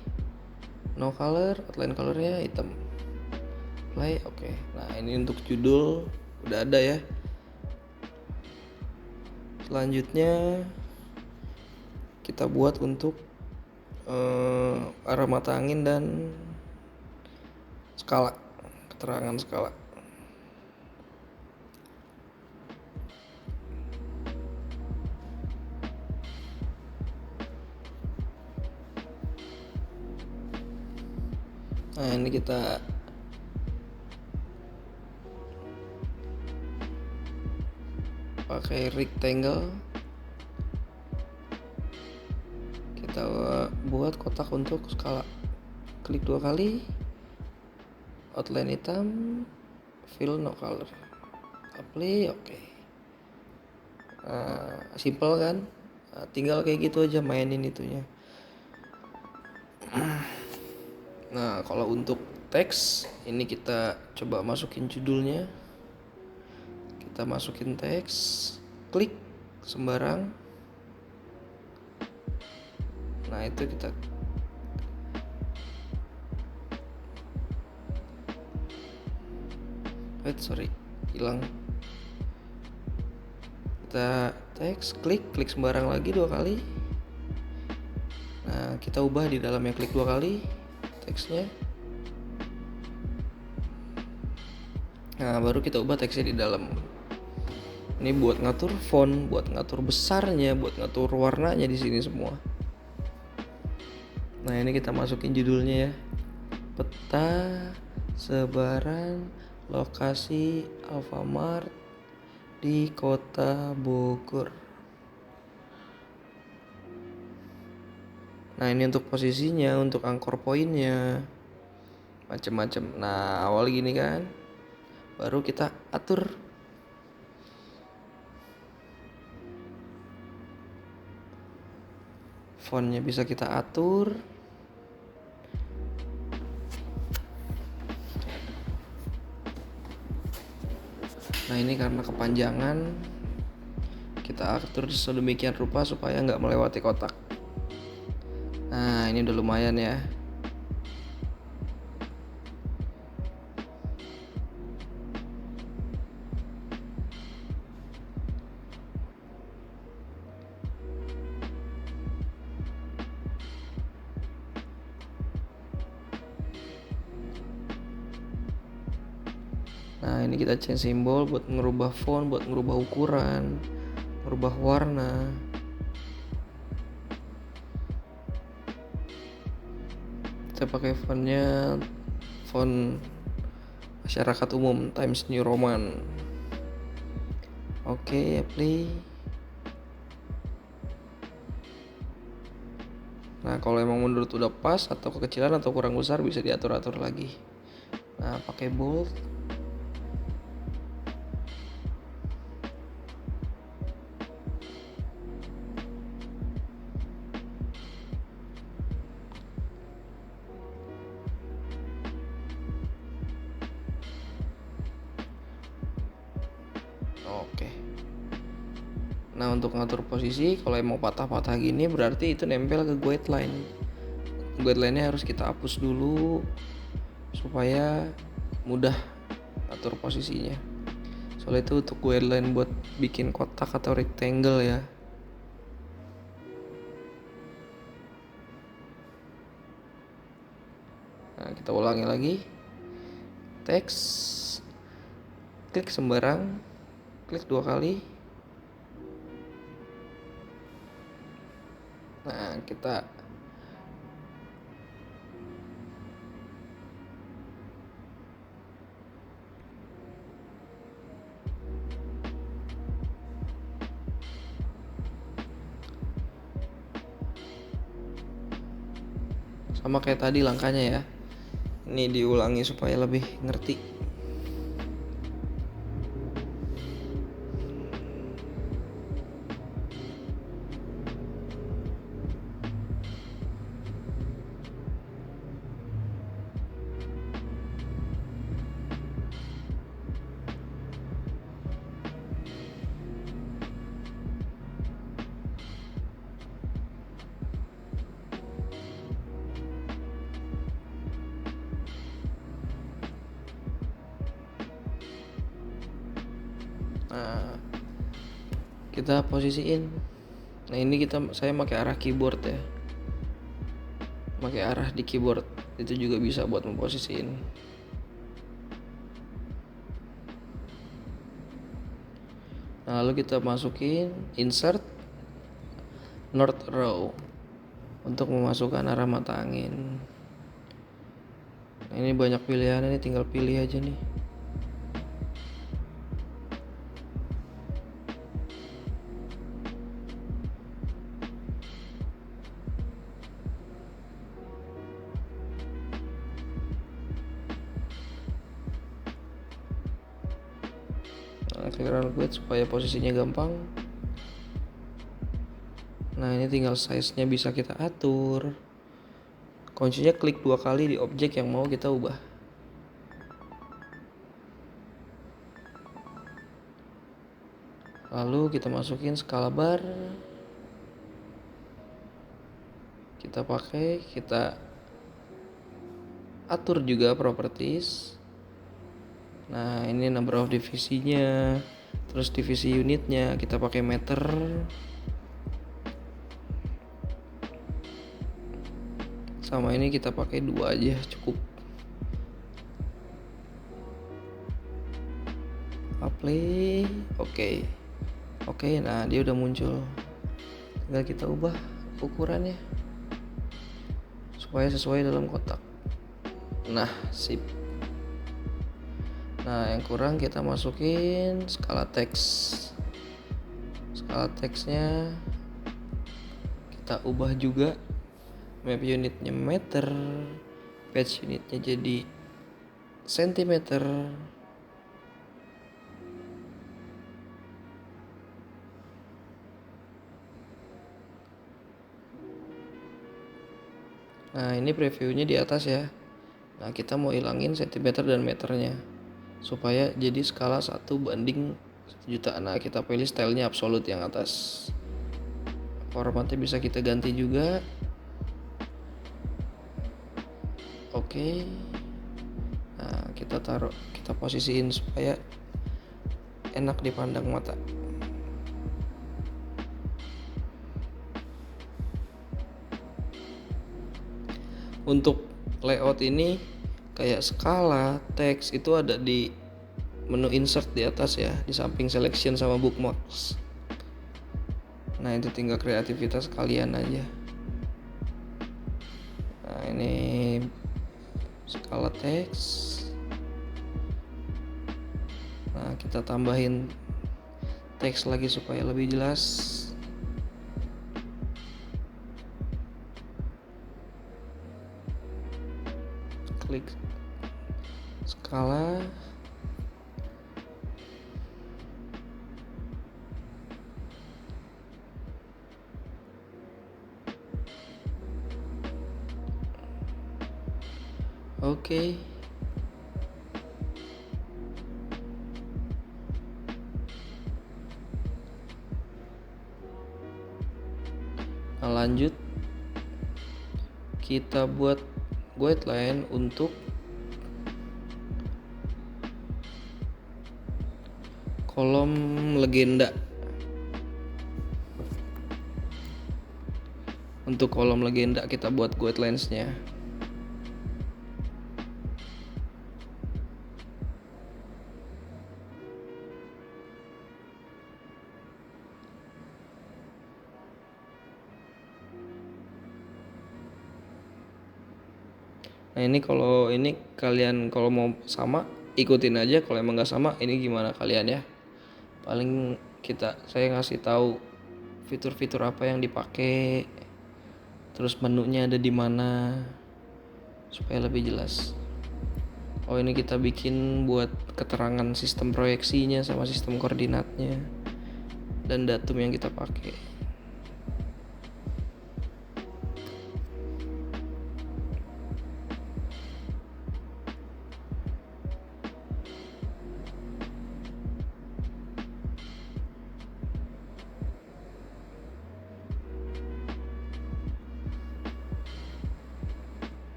No color, outline colornya hitam. Play, oke. Nah ini untuk judul udah ada ya. Selanjutnya kita buat untuk arah mata angin dan skala, keterangan skala. Nah ini kita pakai rectangle, kita buat kotak untuk skala. Klik 2 kali, outline hitam, fill no color, apply, oke. Simple kan? Tinggal kayak gitu aja mainin itunya. Nah kalau untuk teks ini kita coba masukin judulnya. Kita masukin teks, klik sembarang. Nah itu kita hilang. Kita teks, klik sembarang lagi 2 kali. Nah kita ubah di dalamnya, klik 2 kali teksnya. Nah baru kita ubah teksnya di dalam. Ini buat ngatur font, buat ngatur besarnya, buat ngatur warnanya di sini semua. Nah ini kita masukin judulnya ya. Peta sebaran lokasi Alfamart di Kota Bogor. Nah ini untuk posisinya, untuk anchor pointnya, macem-macem. Nah awal gini kan, baru kita atur. Fontnya bisa kita atur. Nah ini karena kepanjangan, kita atur sedemikian rupa supaya nggak melewati kotak. Nah ini udah lumayan ya. Nah ini kita change simbol buat ngerubah font, buat ngerubah ukuran, ngerubah warna. Kita pakai fontnya font masyarakat umum, Times New Roman. Oke, apply. Nah kalau emang menurut udah pas atau kekecilan atau kurang besar bisa diatur-atur lagi. Nah pakai bold. Oke. Nah untuk ngatur posisi, kalau mau patah-patah gini berarti itu nempel ke guideline. Guideline-nya harus kita hapus dulu supaya mudah atur posisinya. Soalnya itu untuk guideline buat bikin kotak atau rectangle ya. Nah kita ulangi lagi. Teks, klik sembarang, klik 2 kali. Nah kita sama kayak tadi langkahnya ya. Ini diulangi supaya lebih ngerti. Nah, kita posisiin. Nah, ini saya pakai arah keyboard ya. Pakai arah di keyboard itu juga bisa buat memposisiin. Nah, lalu kita masukin insert north row untuk memasukkan arah mata angin. Nah, ini banyak pilihan, ini tinggal pilih aja nih. Nah, klik run quit supaya posisinya gampang. Nah, ini tinggal size-nya bisa kita atur. Kuncinya klik 2 kali di objek yang mau kita ubah. Lalu kita masukin skala bar. Kita atur juga properties. Nah, ini number of divisinya, terus divisi unitnya kita pakai meter. Sama ini kita pakai 2 aja cukup. Apply, oke. Nah, dia udah muncul. Tinggal kita ubah ukurannya supaya sesuai dalam kotak. Nah, sip. Nah, yang kurang kita masukin skala teks. Skala teksnya kita ubah juga. Map unitnya meter, page unitnya jadi sentimeter. Nah, ini previewnya di atas ya. Nah, kita mau hilangin sentimeter dan meternya supaya jadi skala 1:1.000.000. Nah, kita pilih stylenya absolute yang atas. Formatnya bisa kita ganti juga. Oke. Nah, kita posisiin supaya enak dipandang mata. Untuk layout ini kayak skala, teks itu ada di menu insert di atas ya, di samping selection sama bookmarks. Nah, itu tinggal kreativitas kalian aja. Nah, ini skala teks. Nah, kita tambahin teks lagi supaya lebih jelas. Klik skala. Oke. Nah, lanjut kita buat guideline untuk kolom legenda. Untuk kolom legenda kita buat guidelines-nya. Nah, ini kalau kalian kalau mau sama ikutin aja, kalau emang nggak sama ini gimana kalian ya. Paling saya ngasih tahu fitur-fitur apa yang dipakai, terus menunya ada di mana supaya lebih jelas. Oh, ini kita bikin buat keterangan sistem proyeksinya sama sistem koordinatnya dan datum yang kita pakai.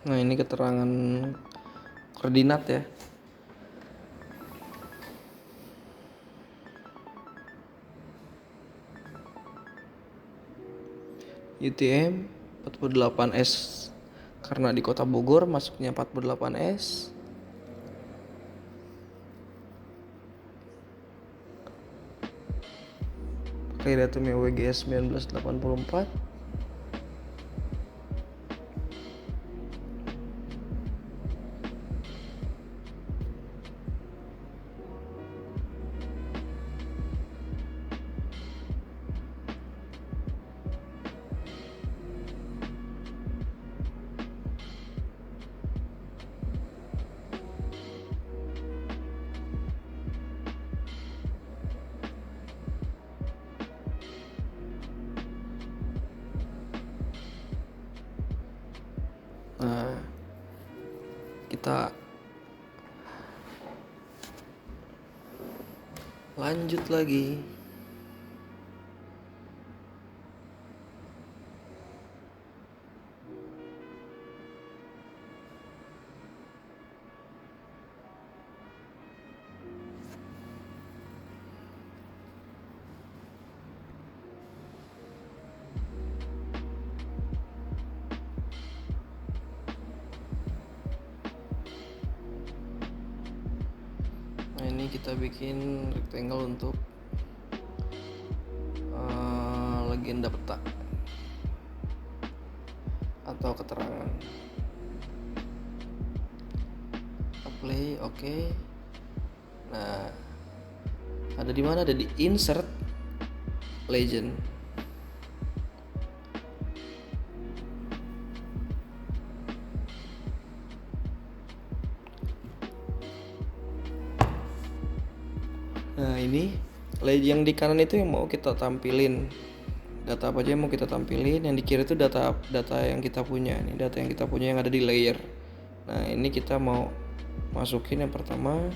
Nah, ini keterangan koordinat ya. UTM 48S karena di Kota Bogor masuknya 48S. Pakai datumnya WGS 1984. Nah, kita lanjut lagi. Nah, ini kita bikin rectangle untuk legenda peta atau keterangan. Apply, oke. Nah, ada di mana? Ada di insert legend. Nah, ini yang di kanan itu yang mau kita tampilin. Data apa aja yang mau kita tampilin. Yang di kiri itu data yang kita punya. Ini data yang kita punya yang ada di layer. Nah, ini kita mau masukin yang pertama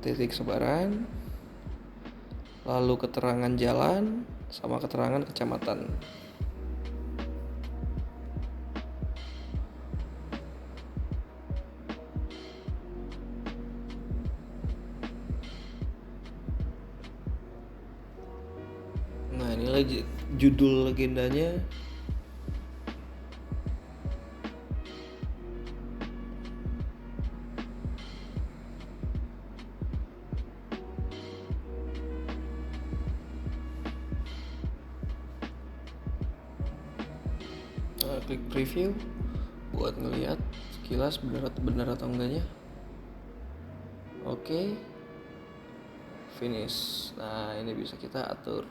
titik sebaran, lalu keterangan jalan sama keterangan kecamatan. Nah, ini lagi judul legendanya. Klik preview buat ngelihat sekilas benar atau enggaknya. Oke. Finish. Nah, ini bisa kita atur.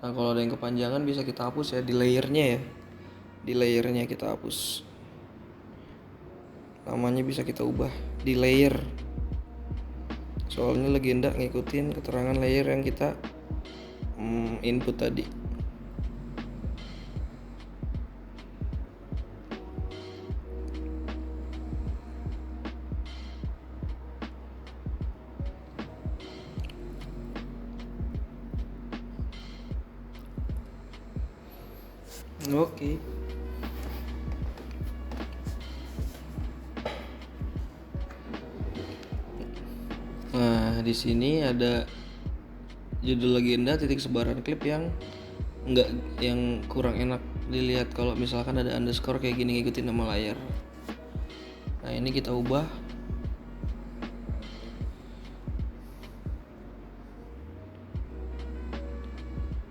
Nah, kalau ada yang kepanjangan bisa kita hapus ya di layernya ya. Di layernya kita hapus. Namanya bisa kita ubah di layer. Soalnya legenda ngikutin keterangan layer yang kita input tadi. Oke. Nah, di sini ada judul legenda titik sebaran klip yang kurang enak dilihat kalau misalkan ada underscore kayak gini ngikutin nama layar. Nah, ini kita ubah.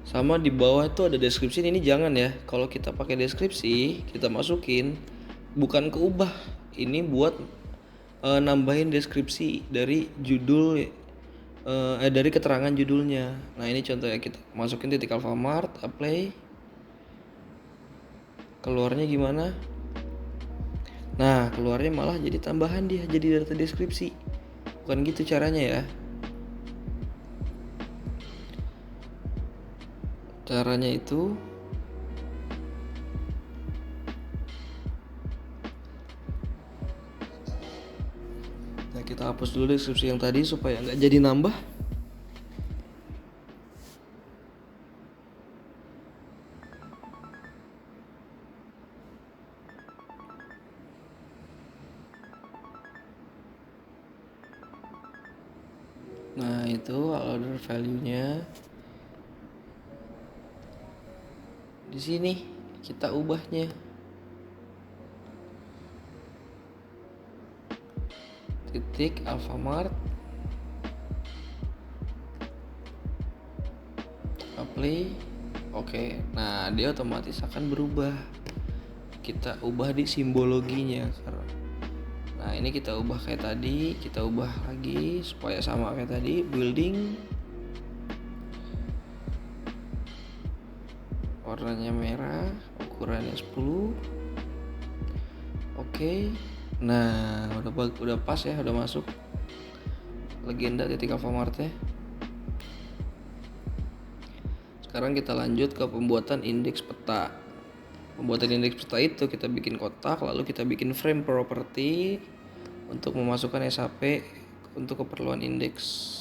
Sama di bawah itu ada deskripsi. Ini jangan ya. Kalau kita pakai deskripsi, kita masukin bukan keubah. Ini buat nambahin deskripsi dari judul dari keterangan judulnya. Nah, ini contohnya kita masukin titik Alfamart, apply. Keluarnya gimana? Nah, keluarnya malah jadi tambahan dia, jadi data deskripsi. Bukan gitu caranya ya. Caranya itu Kita hapus dulu deskripsi yang tadi supaya nggak jadi nambah. Nah itu order value-nya di sini kita ubahnya. Titik Alfamart, apply, oke. Nah dia otomatis akan berubah. Kita ubah di simbologinya. Nah ini kita ubah kayak tadi, kita ubah lagi supaya sama kayak tadi. Building, warnanya merah, ukurannya 10. Oke. Nah udah pas ya, udah masuk legenda titik Alfamart-nya. Sekarang kita lanjut ke pembuatan indeks peta. Pembuatan indeks peta itu kita bikin kotak, lalu kita bikin frame property untuk memasukkan SHP untuk keperluan indeks.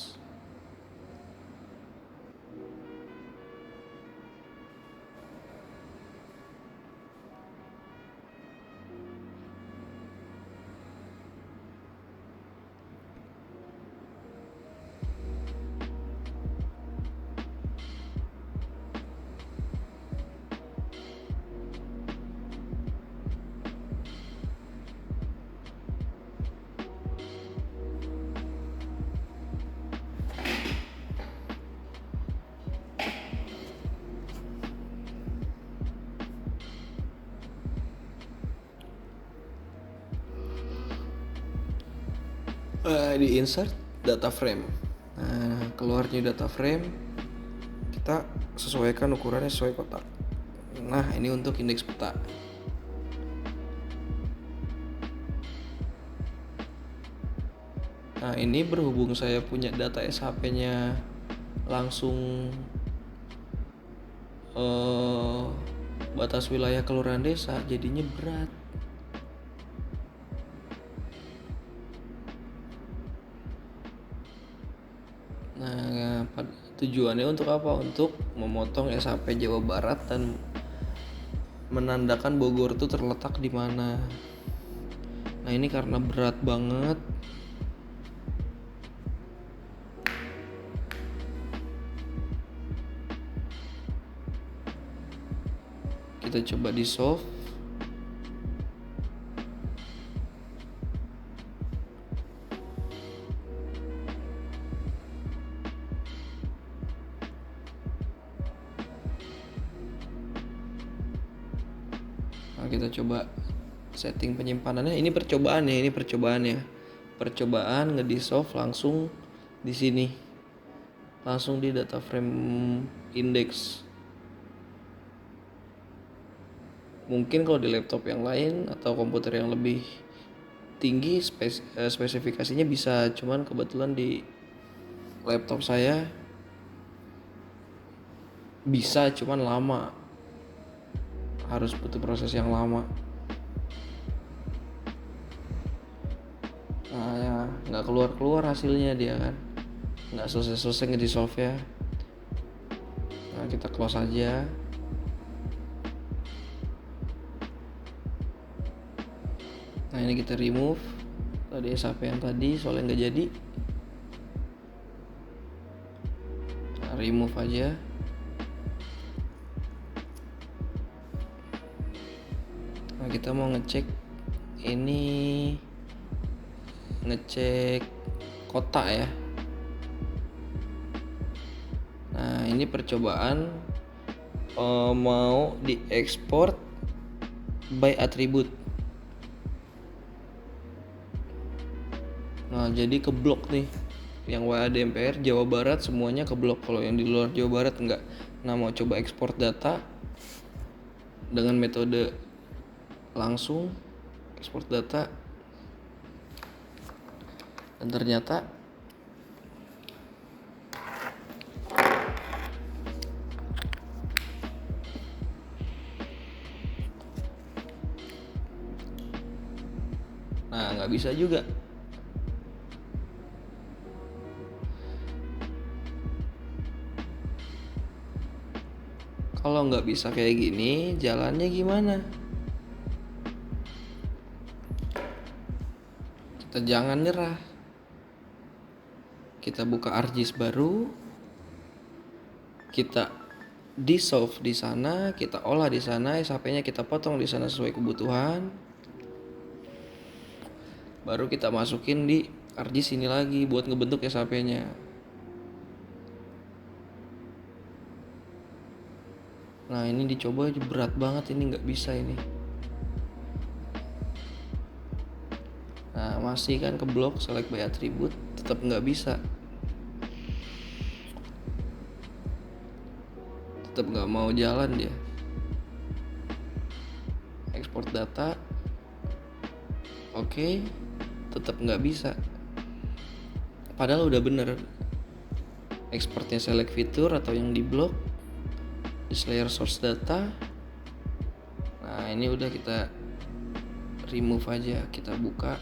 Di insert data frame. Nah, keluarnya data frame kita sesuaikan ukurannya sesuai kotak. Nah, ini untuk indeks peta. Nah, ini berhubung saya punya data SHP-nya langsung batas wilayah kelurahan desa, jadinya berat. Nah, tujuannya untuk apa? Untuk memotong SHP Jawa Barat dan menandakan Bogor itu terletak di mana. Nah, ini karena berat banget. Kita coba di solve. Nah, kita coba setting penyimpanannya. Ini percobaan ya, percobaan ngedissolve langsung di sini, langsung di data frame index. Mungkin kalau di laptop yang lain atau komputer yang lebih tinggi spesifikasinya bisa, cuman kebetulan di laptop saya bisa, cuman lama, harus butuh proses yang lama. Nah ya, nggak keluar hasilnya dia kan, nggak selesai ngedissolve ya. Nah kita close aja. Nah ini kita remove tadi SHP yang tadi soalnya nggak jadi. Nah, remove aja. Nah kita mau ngecek kotak ya. Nah ini percobaan mau diekspor by attribute. Nah jadi keblok nih, yang WADMPR Jawa Barat semuanya keblok, kalau yang di luar Jawa Barat enggak. Nah mau coba ekspor data dengan metode langsung ekspor data, dan ternyata nggak bisa juga. Kalau nggak bisa kayak gini, jalannya gimana? Kita jangan nyerah. Kita buka ArcGIS baru, kita dissolve di sana, kita olah di sana, SHP-nya kita potong di sana sesuai kebutuhan. Baru kita masukin di ArcGIS ini lagi buat ngebentuk SHP-nya. Nah ini dicoba berat banget, ini nggak bisa ini. Nah masih kan keblok select by attribute, tetap nggak bisa. Tetap nggak mau jalan dia. Export data, oke, tetap nggak bisa. Padahal udah bener. Exportnya select fitur atau yang di blok, this layer source data. Nah ini udah kita remove aja, kita buka.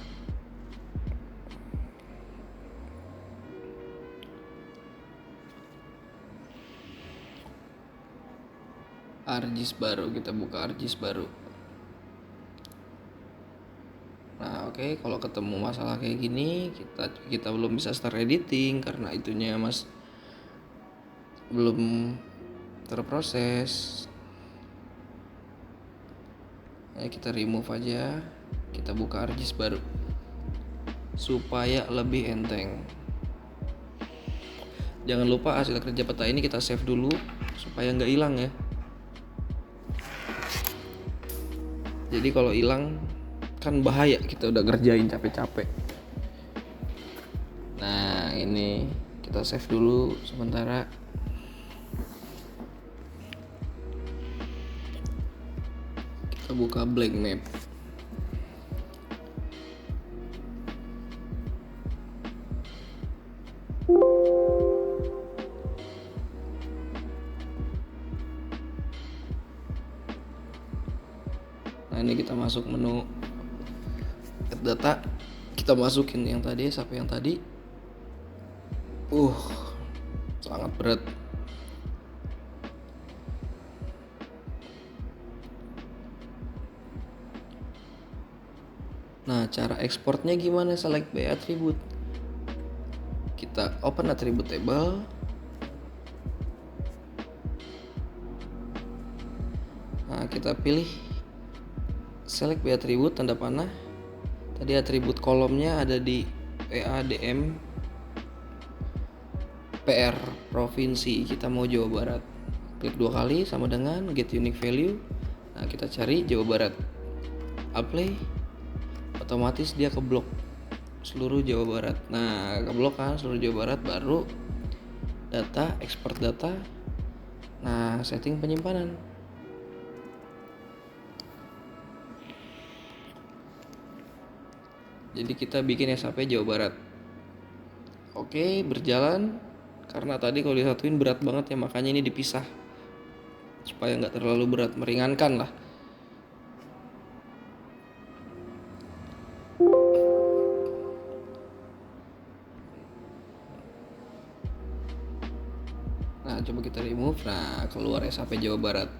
ArcGIS baru, kita buka ArcGIS baru. Nah oke, kalau ketemu masalah kayak gini, kita belum bisa start editing karena itunya belum terproses. Ya kita remove aja, kita buka ArcGIS baru supaya lebih enteng. Jangan lupa hasil kerja peta ini kita save dulu supaya nggak hilang ya. Jadi kalau hilang kan bahaya, kita udah ngerjain capek-capek. Nah ini kita save dulu sementara. Kita buka blank map. Nah ini kita masuk menu add data, kita masukin yang tadi sampai yang tadi. Sangat berat. Nah cara ekspornya gimana? Select by attribute, kita open attribute table. Nah kita pilih select by attribute tanda panah. Tadi atribut kolomnya ada di PADM PR provinsi, kita mau Jawa Barat. Klik 2 kali sama dengan get unique value. Nah kita cari Jawa Barat, apply, otomatis dia keblok seluruh Jawa Barat. Nah keblok kan seluruh Jawa Barat, baru data, export data. Nah setting penyimpanan. Jadi kita bikin SHP Jawa Barat. Oke, berjalan. Karena tadi kalau disatuin berat banget ya, makanya ini dipisah supaya nggak terlalu berat, meringankan lah. Nah coba kita remove. Nah keluar SHP Jawa Barat.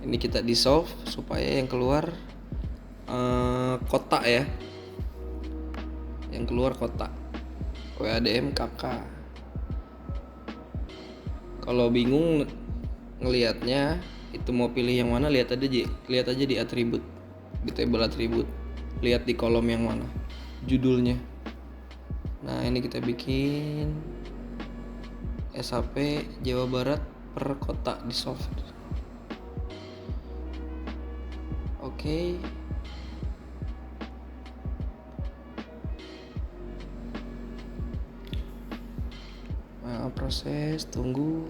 Ini kita dissolve supaya yang keluar kota ya, yang keluar kota WADM KK. Kalau bingung ngelihatnya itu mau pilih yang mana, lihat aja di atribut, di table atribut, lihat di kolom yang mana judulnya. Nah ini kita bikin SHP Jawa Barat per kota di soft. Oke. Nah, proses, tunggu.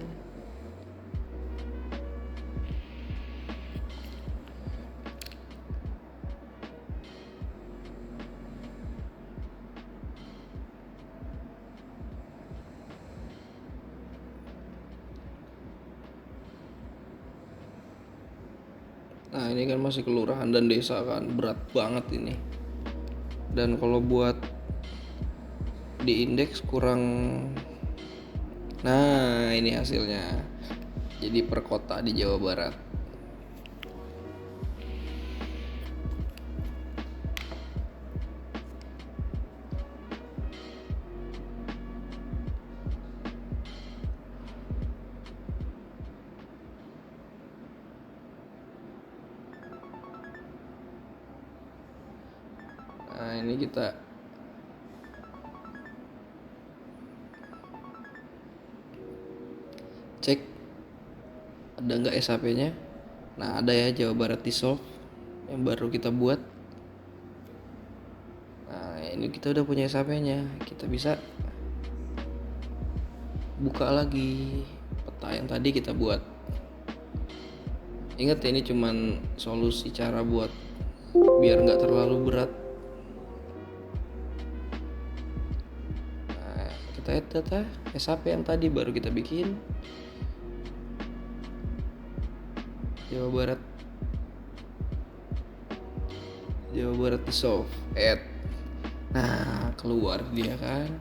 Nah ini kan masih kelurahan dan desa kan, berat banget ini. Dan kalau buat di indeks kurang Nah, ini hasilnya. Jadi per kota di Jawa Barat. Nah, ini kita cek ada nggak SHP-nya. Nah, ada ya, Jawa Barat Dissolve yang baru kita buat. Nah, ini kita udah punya SHP-nya. Kita bisa buka lagi peta yang tadi kita buat. Ingat ya, ini cuman solusi cara buat biar nggak terlalu berat. Nah, kita add data SHP yang tadi baru kita bikin. Jawa Barat Dissolve add. Nah, keluar dia kan.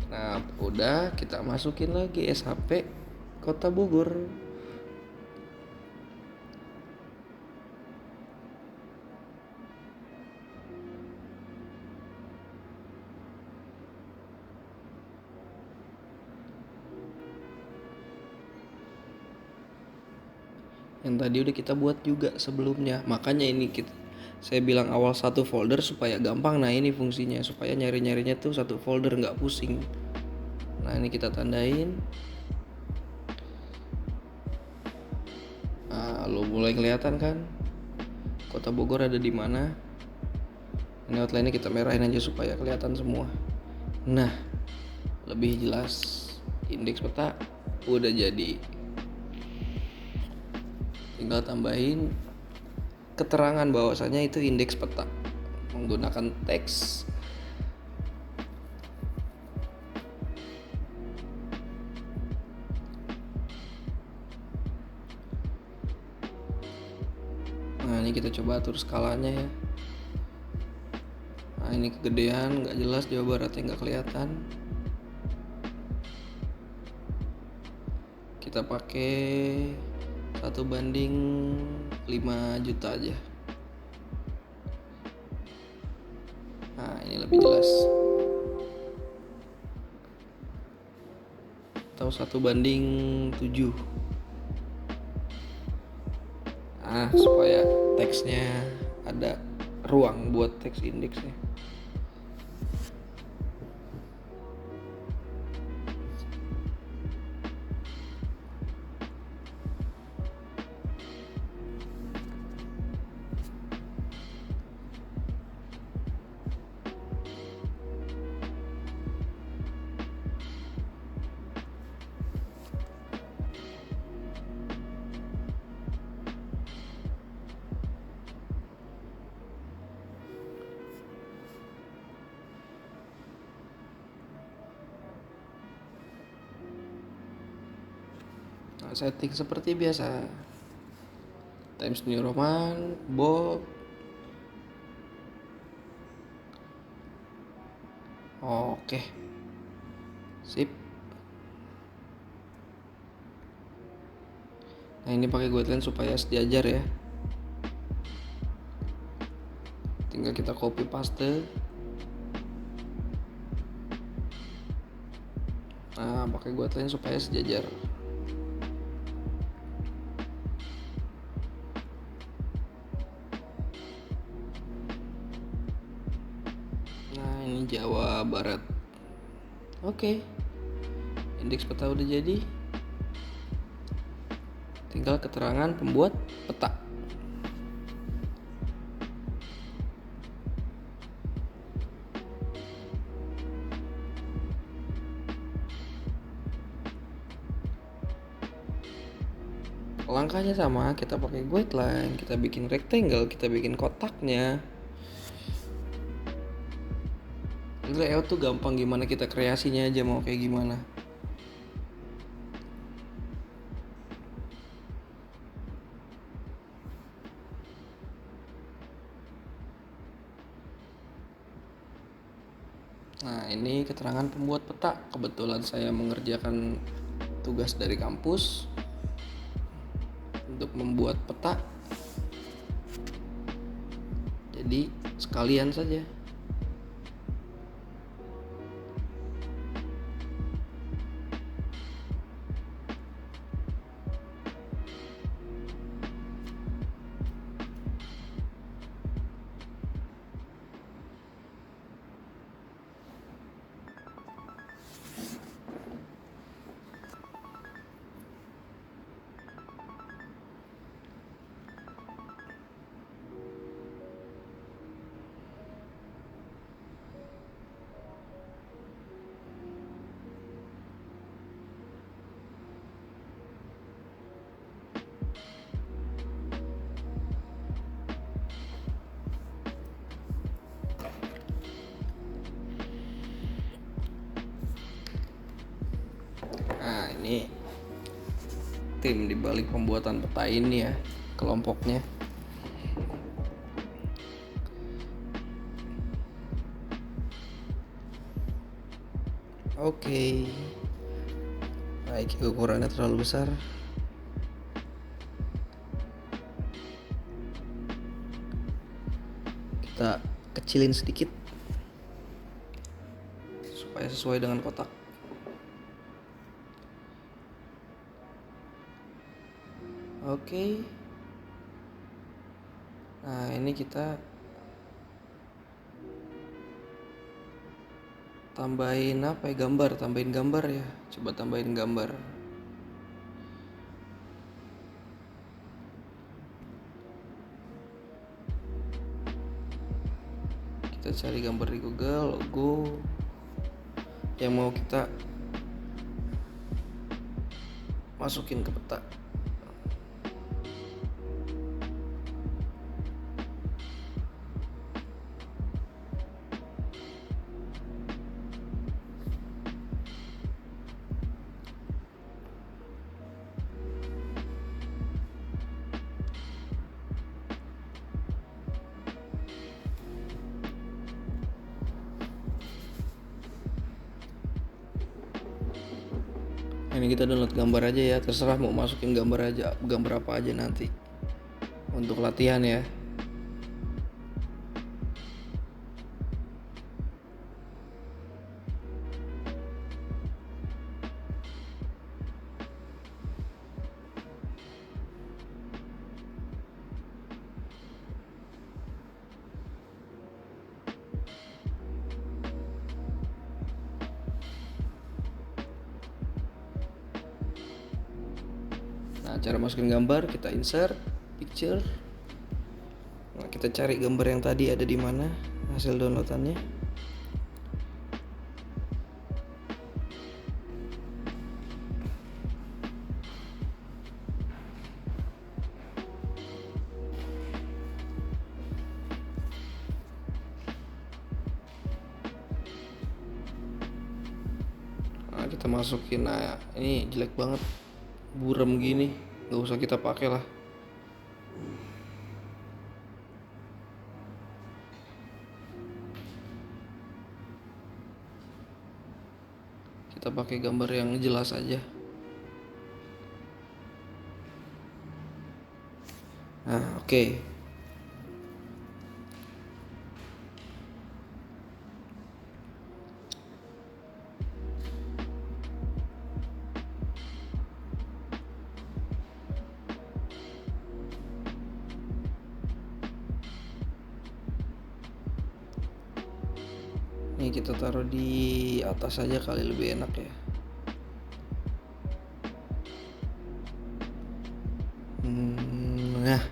Nah, udah kita masukin lagi SHP Kota Bogor. Yang tadi udah kita buat juga sebelumnya. Makanya ini saya bilang awal satu folder supaya gampang. Nah, ini fungsinya supaya nyari-nyarinya tuh satu folder, nggak pusing. Nah, ini kita tandain. Nah, lo mulai kelihatan kan Kota Bogor ada di mana. Ini outline-nya kita merahin aja supaya kelihatan semua. Nah, lebih jelas indeks peta udah jadi. Tinggal tambahin keterangan bahwasanya itu indeks peta menggunakan teks. Nah, ini kita coba atur skalanya ya. Nah, ini kegedean, nggak jelas, Jawa Baratnya nggak kelihatan. Kita pakai 1:5 juta aja. Nah, ini lebih jelas. Atau 1:7. Nah, supaya teksnya ada ruang buat teks indeksnya. Nah, setting seperti biasa. Times New Roman, bold. Oke. Sip. Nah, ini pakai guideline supaya sejajar ya. Tinggal kita copy paste. Nah, pakai guideline supaya sejajar. Nah, ini Jawa Barat. Oke. Indeks peta udah jadi. Tinggal keterangan pembuat peta. Langkahnya sama, kita pakai guideline, kita bikin rectangle, kita bikin kotaknya. Layout tuh gampang, gimana kita kreasinya aja mau kayak gimana. Nah, ini keterangan pembuat peta. Kebetulan saya mengerjakan tugas dari kampus untuk membuat peta. Jadi, sekalian saja. Nah, ini tim di balik pembuatan peta ini ya, kelompoknya. Oke. Baik, ukurannya terlalu besar. Kita kecilin sedikit supaya sesuai dengan kotak. Oke. Nah, ini kita tambahin apa ya? Tambahin gambar ya. Coba tambahin gambar. Kita cari gambar di Google, logo yang mau kita masukin ke peta. Ini kita download gambar aja ya, terserah mau masukin gambar apa aja nanti untuk latihan ya. Nah, cara masukin gambar, kita insert picture. Nah, kita cari gambar yang tadi ada di mana hasil downloadannya. Nah, kita masukin. Nah, ini jelek banget, buram gini, nggak usah kita pakai lah. Kita pakai gambar yang jelas aja. Nah, oke. Ini kita taruh di atas aja kali, lebih enak ya. Nah,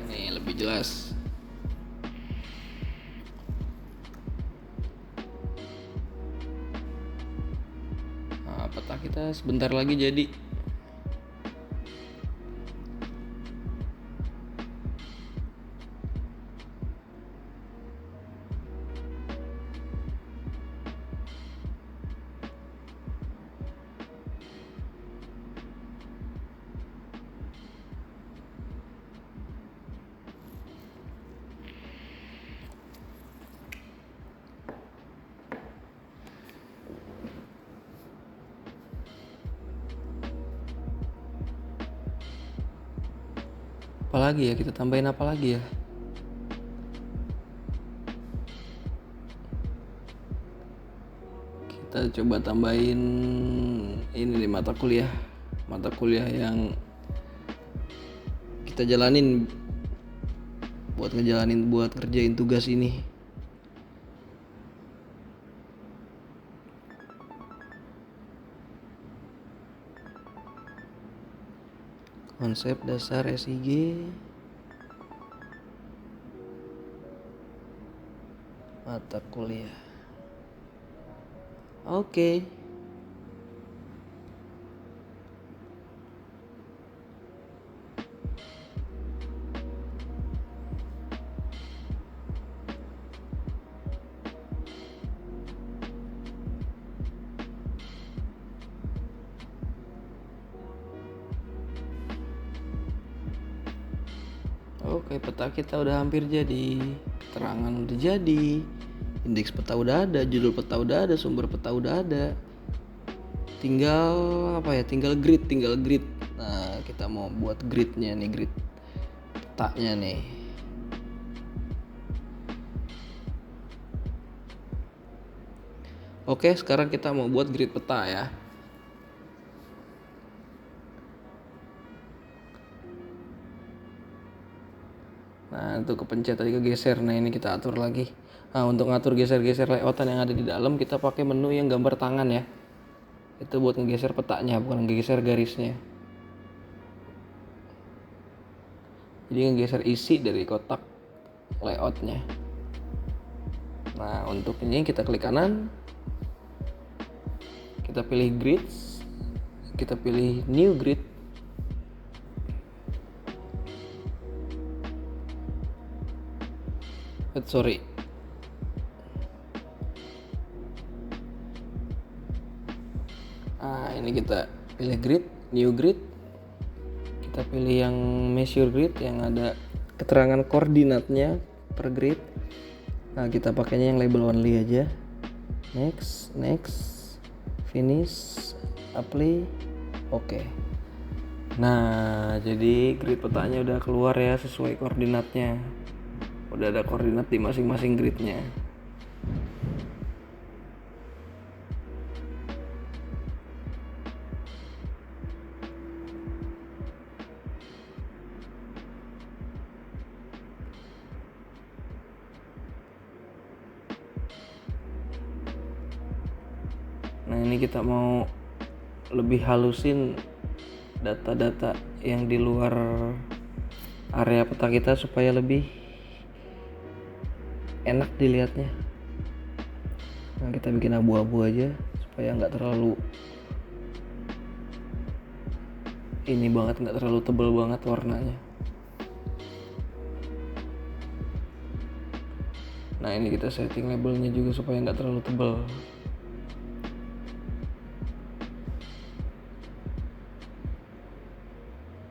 ini lebih jelas. Nah, peta kita sebentar lagi jadi. Apalagi ya, kita tambahin apa lagi ya? Kita coba tambahin ini nih, mata kuliah yang kita jalanin buat ngerjain tugas ini. Konsep dasar SIG, mata kuliah. Oke. Oke, peta kita udah hampir jadi, keterangan udah jadi, indeks peta udah ada, judul peta udah ada, sumber peta udah ada. Tinggal apa ya? Tinggal grid. Nah, kita mau buat gridnya nih, grid petanya nih. Oke, sekarang kita mau buat grid peta ya. Nah, untuk kepencet tadi kegeser. Nah, ini kita atur lagi. Nah, untuk ngatur geser-geser layoutan yang ada di dalam, kita pakai menu yang gambar tangan ya. Itu buat ngegeser petanya, bukan ngegeser garisnya. Jadi ngegeser isi dari kotak layoutnya. Nah, untuk ini kita klik kanan, kita pilih grids, kita pilih new grid. Sorry. Nah, ini kita pilih grid, new grid. Kita pilih yang measure grid yang ada keterangan koordinatnya per grid. Nah, kita pakainya yang label only aja. Next, finish, apply, oke. Nah, jadi grid petanya udah keluar ya sesuai koordinatnya. Udah ada koordinat di masing-masing gridnya. Nah, ini kita mau lebih halusin data-data yang di luar area peta kita supaya lebih enak dilihatnya. Nah, kita bikin abu-abu aja supaya nggak terlalu ini banget, nggak terlalu tebal banget warnanya. Nah, ini kita setting labelnya juga supaya nggak terlalu tebal.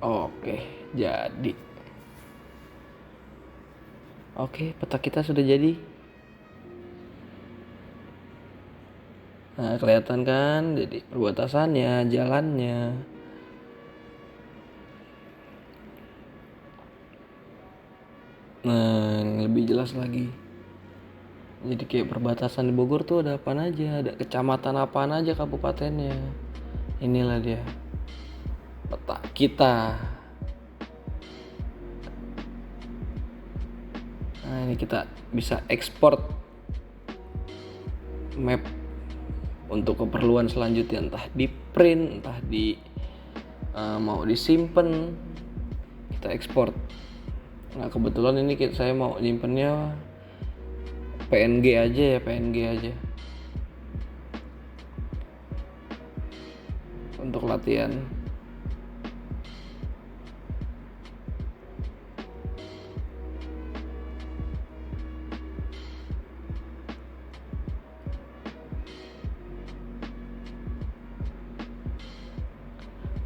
Oke, jadi. Oke, peta kita sudah jadi. Nah, kelihatan kan jadi perbatasannya, jalannya. Nah, ini lebih jelas lagi. Jadi kayak perbatasan di Bogor tuh ada apa aja, ada kecamatan apa aja, kabupatennya. Inilah dia peta kita. Nah, ini kita bisa ekspor map untuk keperluan selanjutnya, entah di print, entah di mau disimpan, kita ekspor. Nah, kebetulan ini saya mau nyimpennya PNG aja untuk latihan.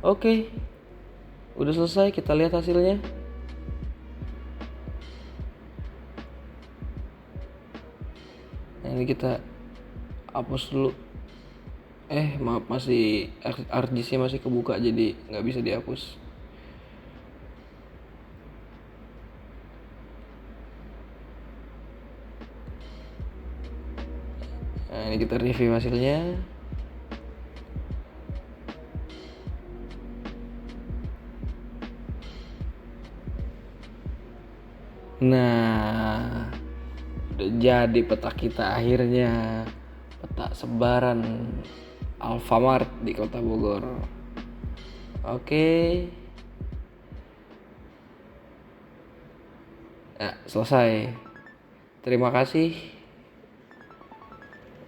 Oke, udah selesai, kita lihat hasilnya. Nah, ini kita hapus dulu. Maaf, masih ArcGIS-nya masih kebuka, jadi nggak bisa dihapus. Nah, ini kita review hasilnya. Nah, udah jadi peta kita akhirnya. Peta sebaran Alfamart di Kota Bogor. Oke. Nah, selesai. Terima kasih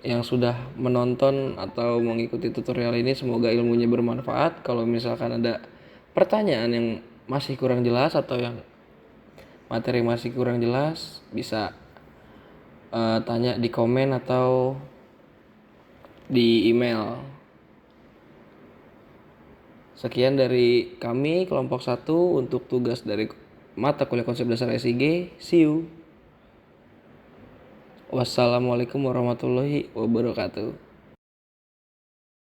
yang sudah menonton atau mengikuti tutorial ini. Semoga ilmunya bermanfaat. Kalau misalkan ada pertanyaan yang masih kurang jelas atau yang materi masih kurang jelas, bisa tanya di komen atau di email. Sekian dari kami kelompok 1 untuk tugas dari mata kuliah konsep dasar SIG. See you. Wassalamualaikum warahmatullahi wabarakatuh.